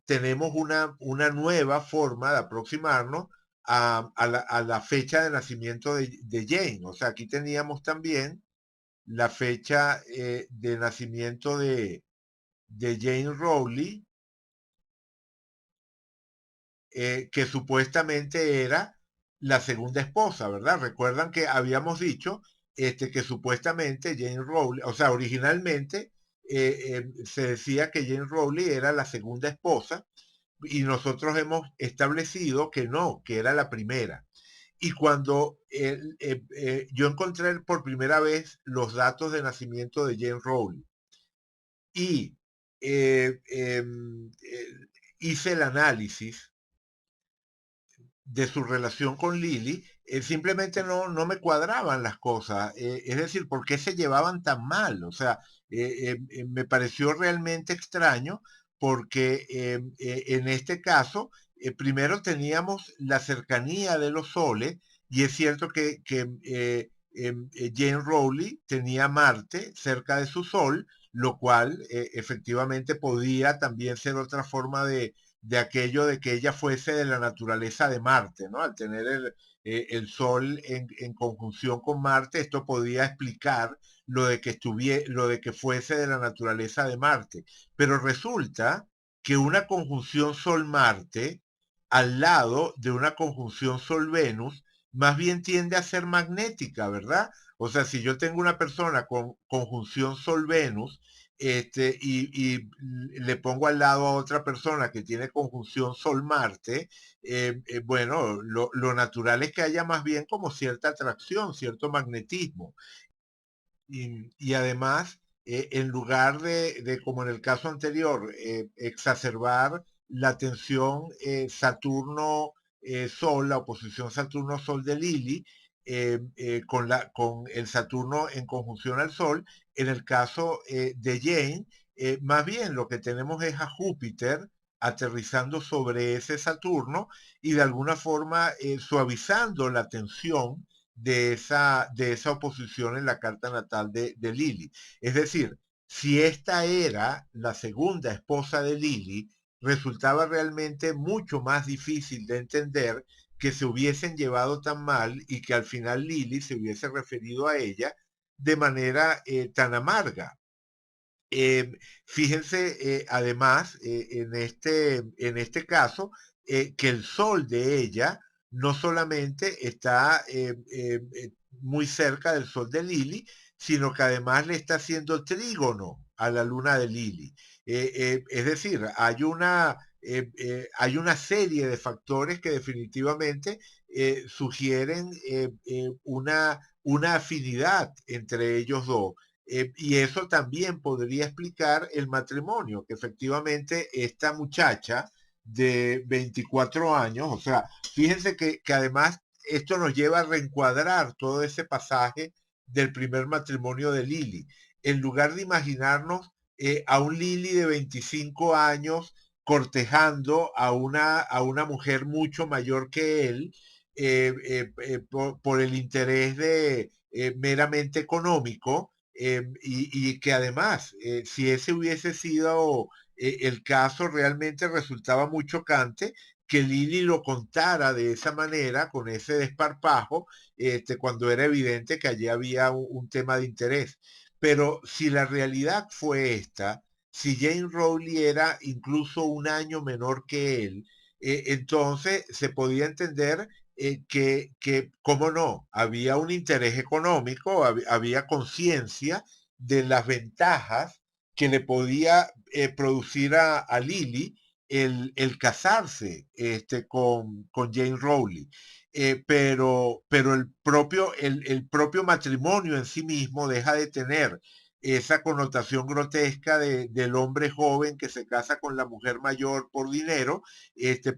tenemos una nueva forma de aproximarnos a la fecha de nacimiento de Jane. O sea, aquí teníamos también la fecha de nacimiento de Jane Rowley, que supuestamente era la segunda esposa, ¿verdad? Recuerdan que habíamos dicho que supuestamente Jane Rowley, o sea, originalmente se decía que Jane Rowley era la segunda esposa y nosotros hemos establecido que no, que era la primera. Y cuando yo encontré por primera vez los datos de nacimiento de Jane Rowley y eh, eh, eh, hice el análisis de su relación con Lily, simplemente no me cuadraban las cosas. Es decir, ¿por qué se llevaban tan mal? O sea, me pareció realmente extraño porque en este caso, primero teníamos la cercanía de los soles y es cierto que Jane Rowley tenía Marte cerca de su sol, lo cual efectivamente podía también ser otra forma de aquello de que ella fuese de la naturaleza de Marte, ¿no? Al tener el Sol en conjunción con Marte, esto podía explicar lo de que fuese de la naturaleza de Marte. Pero resulta que una conjunción Sol-Marte al lado de una conjunción Sol-Venus más bien tiende a ser magnética, ¿verdad? O sea, si yo tengo una persona con conjunción Sol-Venus, y le pongo al lado a otra persona que tiene conjunción Sol-Marte, bueno, lo natural es que haya más bien como cierta atracción, cierto magnetismo. Y además, en lugar como en el caso anterior, exacerbar la tensión Saturno-Sol, la oposición Saturno-Sol de Lili, con el Saturno en conjunción al Sol, en el caso de Jane, más bien lo que tenemos es a Júpiter aterrizando sobre ese Saturno y de alguna forma suavizando la tensión de esa oposición en la carta natal de Lily. Es decir, si esta era la segunda esposa de Lily, resultaba realmente mucho más difícil de entender que se hubiesen llevado tan mal y que al final Lily se hubiese referido a ella de manera tan amarga. Eh, Fíjense, además, en este caso, que el sol de ella no solamente está muy cerca del sol de Lili, sino que además le está haciendo trígono a la luna de Lili. Es decir, hay una serie de factores que definitivamente sugieren una afinidad entre ellos dos. Y eso también podría explicar el matrimonio, que efectivamente esta muchacha de 24 años, o sea, fíjense que además esto nos lleva a reencuadrar todo ese pasaje del primer matrimonio de Lily. En lugar de imaginarnos a un Lily de 25 años cortejando a una mujer mucho mayor que él, por el interés meramente económico, y que además, si ese hubiese sido el caso realmente resultaba muy chocante que Lily lo contara de esa manera, con ese desparpajo, cuando era evidente que allí había un tema de interés. Pero si la realidad fue esta, si Jane Rowley era incluso un año menor que él, entonces se podía entender cómo no, había un interés económico, había conciencia de las ventajas que le podía producir a Lily el casarse con Jane Rowley. Pero el propio matrimonio en sí mismo deja de tener esa connotación grotesca del hombre joven que se casa con la mujer mayor por dinero,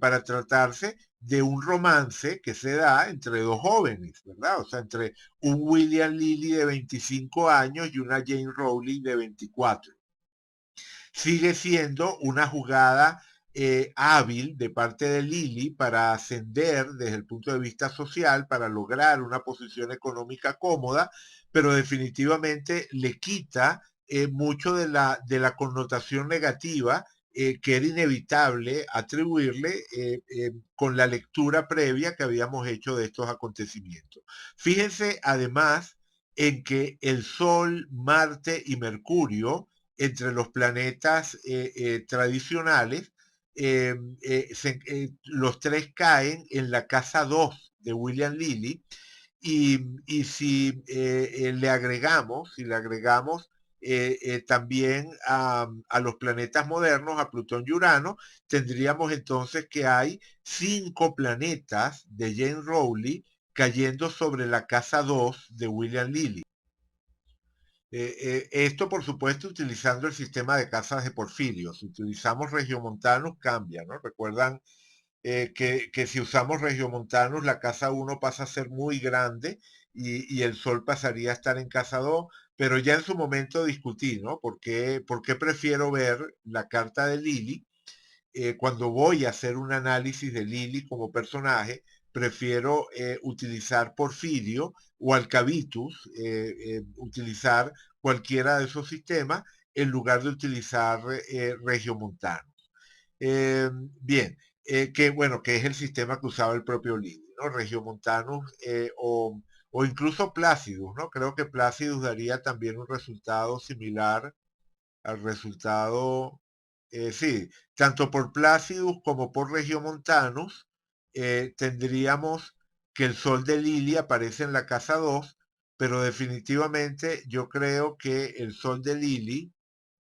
para tratarse de un romance que se da entre dos jóvenes, ¿verdad? O sea, entre un William Lilly de 25 años y una Jane Rowley de 24. Sigue siendo una jugada hábil de parte de Lilly para ascender desde el punto de vista social, para lograr una posición económica cómoda, pero definitivamente le quita mucho de la connotación negativa que era inevitable atribuirle con la lectura previa que habíamos hecho de estos acontecimientos. Fíjense además en que el Sol, Marte y Mercurio, entre los planetas tradicionales, los tres caen en la casa 2 de William Lilly, y si le agregamos también a los planetas modernos, a Plutón y Urano, tendríamos entonces que hay 5 planetas de Jane Rowley cayendo sobre la casa 2 de William Lilly. Esto, por supuesto, utilizando el sistema de casas de Porfirio. Si utilizamos regiomontanos, cambia, ¿no? Recuerdan que si usamos regiomontanos, la casa 1 pasa a ser muy grande y el Sol pasaría a estar en casa 2, pero ya en su momento discutí, ¿no? ¿Por qué prefiero ver la carta de Lily? Cuando voy a hacer un análisis de Lily como personaje, prefiero utilizar Porfirio o Alcabitus, utilizar cualquiera de esos sistemas en lugar de utilizar Regiomontano. Bien, que bueno, que es el sistema que usaba el propio Lily, ¿no? Regiomontanus o incluso Placidus, ¿no? Creo que Placidus daría también un resultado similar al resultado, sí, tanto por Placidus como por Regiomontanus, tendríamos que el Sol de Lili aparece en la casa 2, pero definitivamente yo creo que el Sol de Lili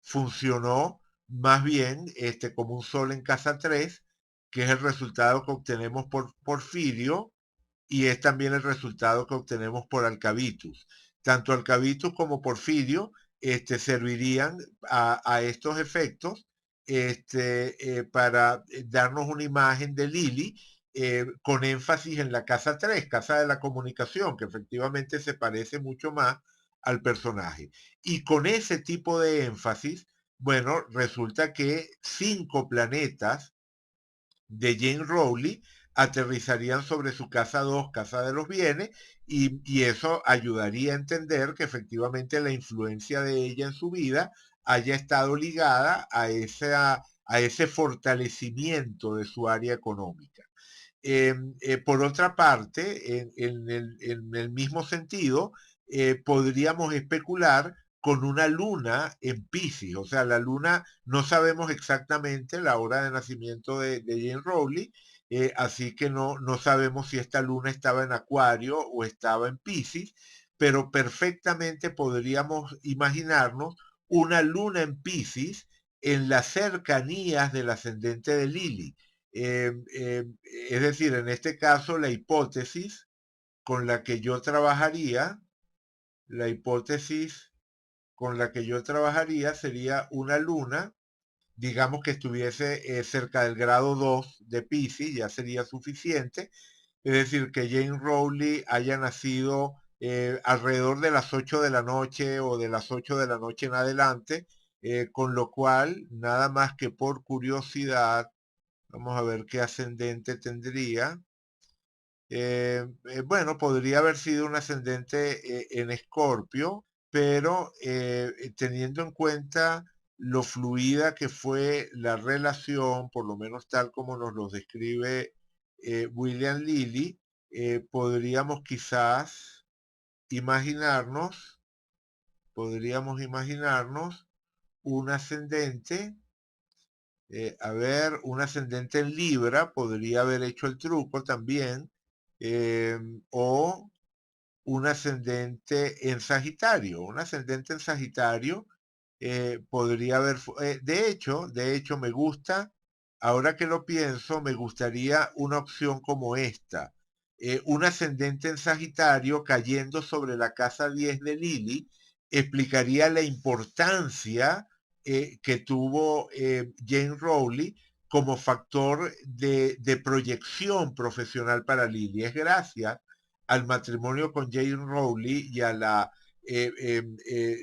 funcionó más bien como un Sol en casa 3, que es el resultado que obtenemos por Porfirio, y es también el resultado que obtenemos por Alcabitus. Tanto Alcabitus como Porfirio servirían a estos efectos para darnos una imagen de Lili con énfasis en la casa 3, casa de la comunicación, que efectivamente se parece mucho más al personaje. Y con ese tipo de énfasis, bueno, resulta que 5 planetas de Jane Rowley aterrizarían sobre su casa 2, casa de los bienes, y eso ayudaría a entender que efectivamente la influencia de ella en su vida haya estado ligada a ese fortalecimiento de su área económica. Por otra parte, en el mismo sentido, podríamos especular con una luna en Pisces. O sea, la luna no sabemos exactamente la hora de nacimiento de Jane Rowley, así que no sabemos si esta luna estaba en Acuario o estaba en Pisces, pero perfectamente podríamos imaginarnos una luna en Pisces en las cercanías del ascendente de Lili. Eh, eh, es decir, en este caso, la hipótesis con la que yo trabajaría, la hipótesis con la que yo trabajaría sería una luna, digamos que estuviese cerca del grado 2 de Pisces, ya sería suficiente. Es decir, que Jane Rowley haya nacido alrededor de las 8 de la noche o de las 8 de la noche en adelante, con lo cual, nada más que por curiosidad, vamos a ver qué ascendente tendría. Bueno, podría haber sido un ascendente en Escorpio, pero teniendo en cuenta lo fluida que fue la relación, por lo menos tal como nos lo describe William Lilly, podríamos quizás imaginarnos, podríamos imaginarnos un ascendente, a ver, un ascendente en Libra, podría haber hecho el truco también, eh, o un ascendente en Sagitario. Un ascendente en Sagitario podría haber, de hecho, me gusta, ahora que lo pienso, me gustaría una opción como esta. Un ascendente en Sagitario cayendo sobre la casa 10 de Lili explicaría la importancia que tuvo Jane Rowley como factor de proyección profesional para Lili. Es gracias al matrimonio con Jane Rowley y a la,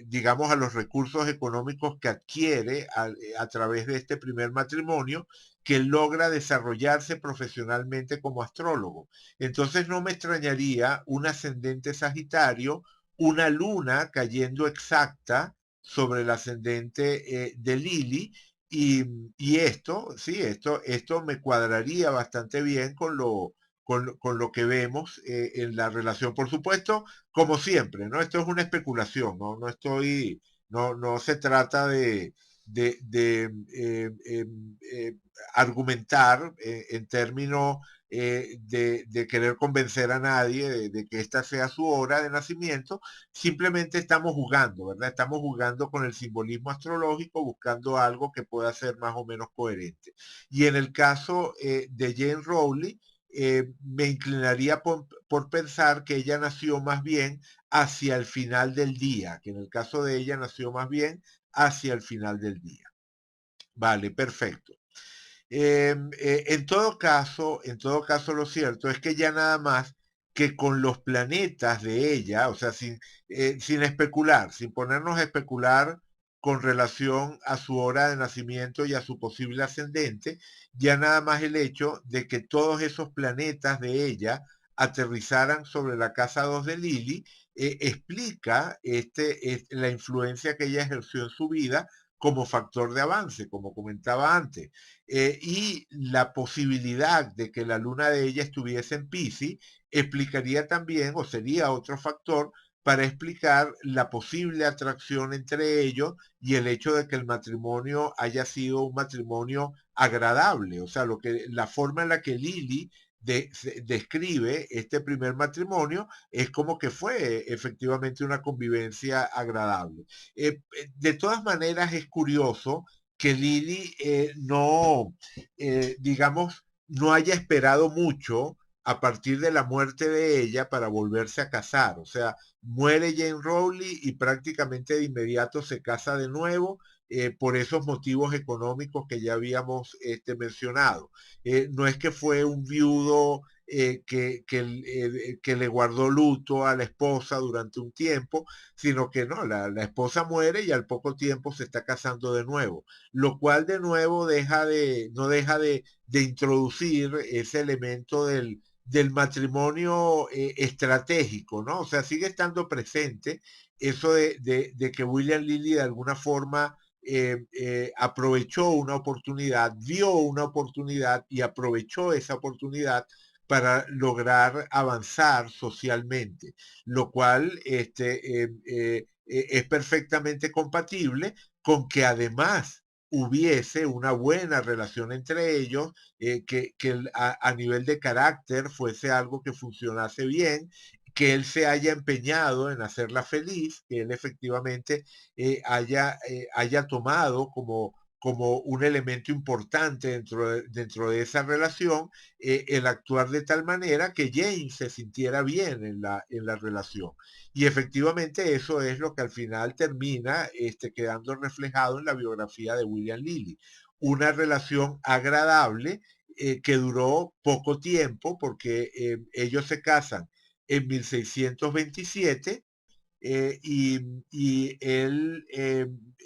digamos, a los recursos económicos que adquiere a través de este primer matrimonio, que logra desarrollarse profesionalmente como astrólogo. Entonces no me extrañaría un ascendente Sagitario, una luna cayendo exacta sobre el ascendente de Lili, y esto, sí, esto me cuadraría bastante bien con lo que vemos en la relación. Por supuesto, como siempre, ¿no? Esto es una especulación, ¿no? No se trata de argumentar en términos de querer convencer a nadie de que esta sea su hora de nacimiento. Simplemente estamos jugando, ¿verdad? Estamos jugando con el simbolismo astrológico, buscando algo que pueda ser más o menos coherente. Y en el caso de Jane Rowley, me inclinaría por pensar que ella nació más bien hacia el final del día, que en el caso de ella nació más bien hacia el final del día. Vale, perfecto. En todo caso, lo cierto es que ya nada más que con los planetas de ella, o sea, sin especular, sin ponernos a especular con relación a su hora de nacimiento y a su posible ascendente, ya nada más el hecho de que todos esos planetas de ella aterrizaran sobre la casa 2 de Lili, explica la influencia que ella ejerció en su vida como factor de avance, como comentaba antes, y la posibilidad de que la luna de ella estuviese en Pisces explicaría también, o sería otro factor para explicar la posible atracción entre ellos y el hecho de que el matrimonio haya sido un matrimonio agradable. O sea, la forma en la que Lili describe este primer matrimonio es como que fue efectivamente una convivencia agradable. De todas maneras, es curioso que Lili digamos, no haya esperado mucho a partir de la muerte de ella para volverse a casar. O sea, muere Jane Rowley y prácticamente de inmediato se casa de nuevo por esos motivos económicos que ya habíamos mencionado. No es que fue un viudo que le guardó luto a la esposa durante un tiempo, sino que no, la esposa muere y al poco tiempo se está casando de nuevo, lo cual de nuevo no deja de introducir ese elemento del matrimonio estratégico, ¿no? O sea, sigue estando presente eso de que William Lilly de alguna forma aprovechó una oportunidad, vio una oportunidad y aprovechó esa oportunidad para lograr avanzar socialmente, lo cual es perfectamente compatible con que además hubiese una buena relación entre ellos, que a nivel de carácter fuese algo que funcionase bien, que él se haya empeñado en hacerla feliz, que él efectivamente haya tomado como un elemento importante dentro de esa relación, el actuar de tal manera que Jane se sintiera bien en la relación. Y efectivamente eso es lo que al final termina quedando reflejado en la biografía de William Lilly. Una relación agradable que duró poco tiempo porque ellos se casan en 1627 y él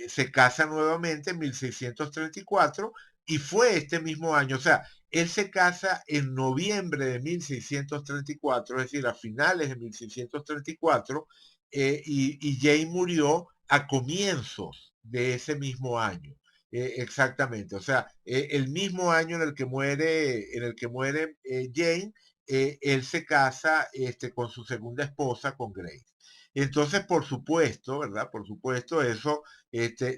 se casa nuevamente en 1634 y fue este mismo año, o sea, él se casa en noviembre de 1634, es decir, a finales de 1634, y Jane murió a comienzos de ese mismo año. Exactamente, o sea, el mismo año en el que muere Jane, él se casa con su segunda esposa, con Grace. Entonces, por supuesto, ¿verdad? Por supuesto, eso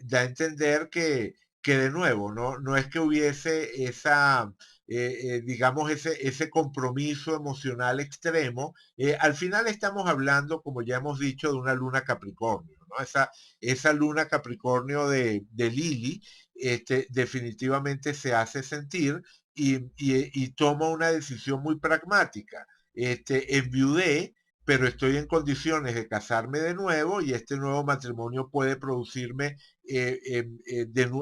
da a entender que de nuevo, no es que hubiese esa, digamos, ese compromiso emocional extremo. Al final estamos hablando, como ya hemos dicho, de una luna Capricornio, ¿no? Esa luna Capricornio de Lili definitivamente se hace sentir y toma una decisión muy pragmática. Enviudé, pero estoy en condiciones de casarme de nuevo y este nuevo matrimonio puede producirme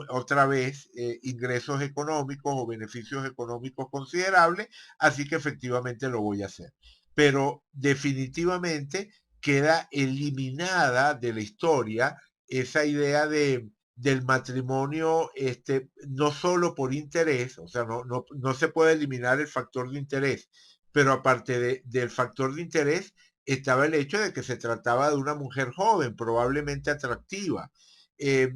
otra vez ingresos económicos o beneficios económicos considerables, así que efectivamente lo voy a hacer. Pero definitivamente queda eliminada de la historia esa idea del matrimonio, no solo por interés, o sea, no se puede eliminar el factor de interés, pero aparte del factor de interés, estaba el hecho de que se trataba de una mujer joven, probablemente atractiva. Es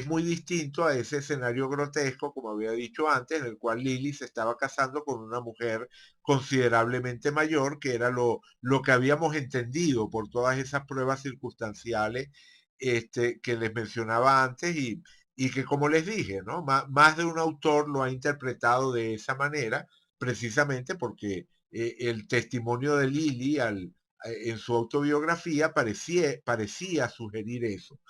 muy distinto a ese escenario grotesco, como había dicho antes, en el cual Lily se estaba casando con una mujer considerablemente mayor, que era lo que habíamos entendido por todas esas pruebas circunstanciales que les mencionaba antes y que, como les dije, ¿no? Más de un autor lo ha interpretado de esa manera, precisamente porque el testimonio de Lily en su autobiografía parecía sugerir eso.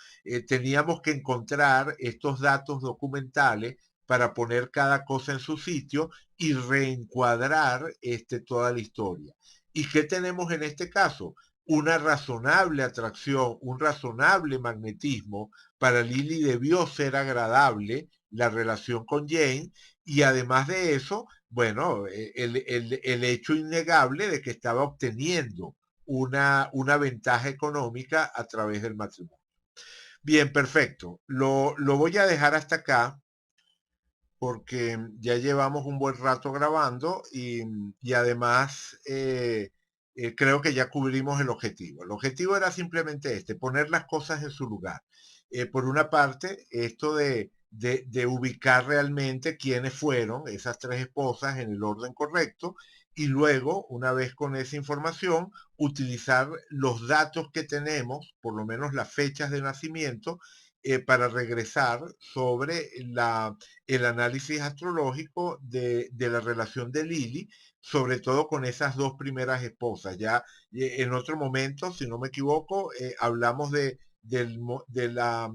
Teníamos que encontrar estos datos documentales para poner cada cosa en su sitio y reencuadrar toda la historia. ¿Y qué tenemos en este caso? Una razonable atracción, un razonable magnetismo. Para Lily debió ser agradable la relación con Jane y además de eso, bueno, el hecho innegable de que estaba obteniendo una ventaja económica a través del matrimonio. Bien, perfecto. Lo voy a dejar hasta acá porque ya llevamos un buen rato grabando y además creo que ya cubrimos el objetivo. El objetivo era simplemente poner las cosas en su lugar. Por una parte, esto de ubicar realmente quiénes fueron esas tres esposas en el orden correcto y luego, una vez con esa información, utilizar los datos que tenemos, por lo menos las fechas de nacimiento, para regresar sobre el análisis astrológico de la relación de Lili, sobre todo con esas dos primeras esposas. Ya en otro momento, si no me equivoco, hablamos de la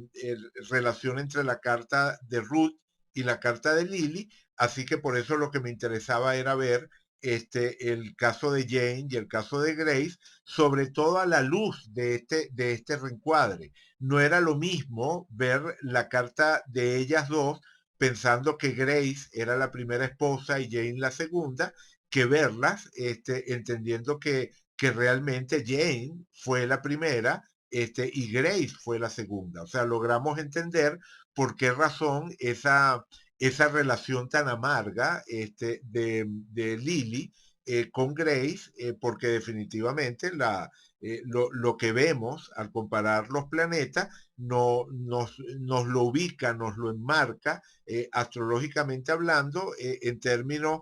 relación entre la carta de Ruth y la carta de Lili, así que por eso lo que me interesaba era ver el caso de Jane y el caso de Grace, sobre todo a la luz de este reencuadre. No era lo mismo ver la carta de ellas dos pensando que Grace era la primera esposa y Jane la segunda, que verlas entendiendo que realmente Jane fue la primera y Grace fue la segunda. O sea, logramos entender por qué razón esa relación tan amarga de Lily con Grace, porque definitivamente lo que vemos al comparar los planetas nos lo ubica, nos lo enmarca, astrológicamente hablando, en términos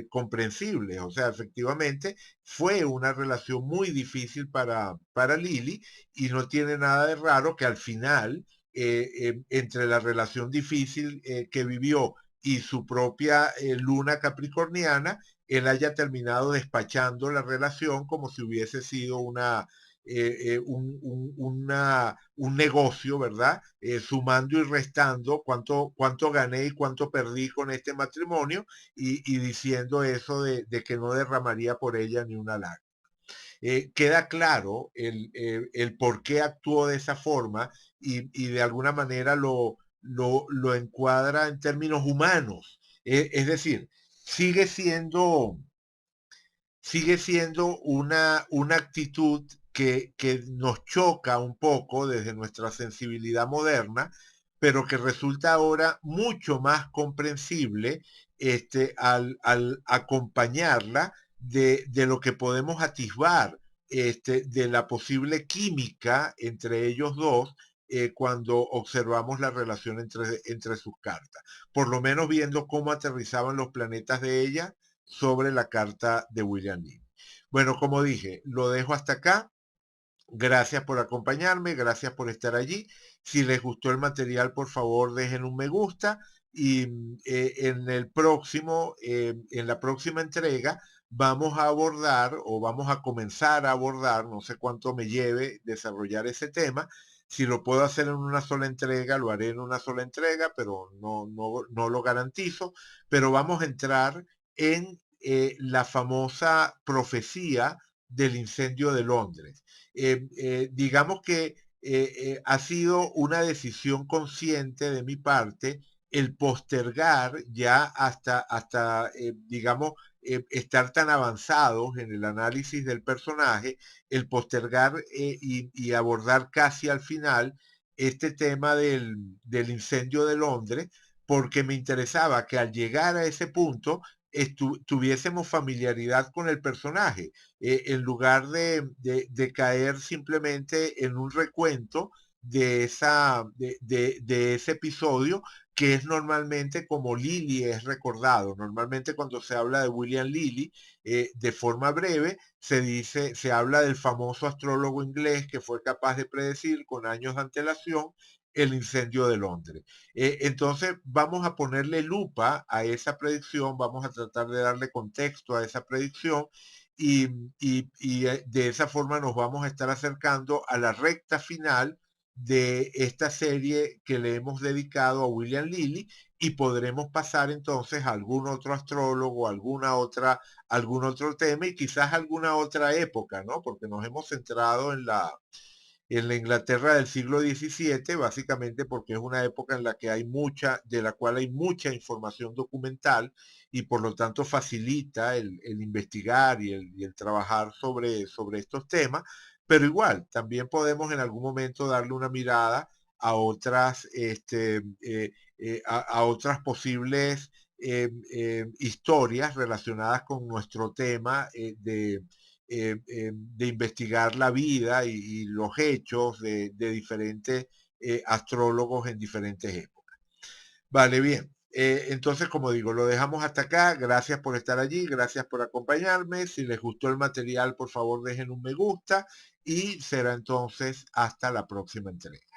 comprensibles. O sea, efectivamente fue una relación muy difícil para Lily y no tiene nada de raro que al final, entre la relación difícil que vivió y su propia luna capricorniana, él haya terminado despachando la relación como si hubiese sido un negocio, ¿verdad? Sumando y restando cuánto gané y cuánto perdí con este matrimonio y diciendo eso de que no derramaría por ella ni una lágrima. Queda claro el por qué actuó de esa forma y de alguna manera lo encuadra en términos humanos. Es decir, sigue siendo, sigue siendo una actitud que nos choca un poco desde nuestra sensibilidad moderna, pero que resulta ahora mucho más comprensible al acompañarla de lo que podemos atisbar de la posible química entre ellos dos cuando observamos la relación entre sus cartas. Por lo menos viendo cómo aterrizaban los planetas de ella sobre la carta de William Lee. Bueno, como dije, lo dejo hasta acá. Gracias por acompañarme, gracias por estar allí. Si les gustó el material, por favor, dejen un me gusta y en la próxima entrega, vamos a abordar o vamos a comenzar a abordar, no sé cuánto me lleve desarrollar ese tema. Si lo puedo hacer en una sola entrega, lo haré en una sola entrega, pero no lo garantizo. Pero vamos a entrar en la famosa profecía del incendio de Londres. Digamos que ha sido una decisión consciente de mi parte el postergar ya hasta digamos, estar tan avanzados en el análisis del personaje, el postergar y abordar casi al final este tema del incendio de Londres, porque me interesaba que al llegar a ese punto tuviésemos familiaridad con el personaje en lugar de caer simplemente en un recuento de ese episodio que es normalmente como Lilly es recordado. Normalmente cuando se habla de William Lilly, de forma breve, se habla del famoso astrólogo inglés que fue capaz de predecir con años de antelación el incendio de Londres. Entonces vamos a ponerle lupa a esa predicción, vamos a tratar de darle contexto a esa predicción y, de esa forma nos vamos a estar acercando a la recta final de esta serie que le hemos dedicado a William Lilly y podremos pasar entonces a algún otro astrólogo, algún otro tema y quizás alguna otra época, ¿no? Porque nos hemos centrado en la Inglaterra del siglo XVII, básicamente porque es una época en la que de la cual hay mucha información documental y por lo tanto facilita el investigar y el trabajar sobre estos temas, pero igual, también podemos en algún momento darle una mirada a a otras posibles historias relacionadas con nuestro tema de investigar la vida y los hechos de diferentes astrólogos en diferentes épocas. Vale, bien. Entonces, como digo, lo dejamos hasta acá. Gracias por estar allí, gracias por acompañarme. Si les gustó el material, por favor dejen un me gusta y será entonces hasta la próxima entrega.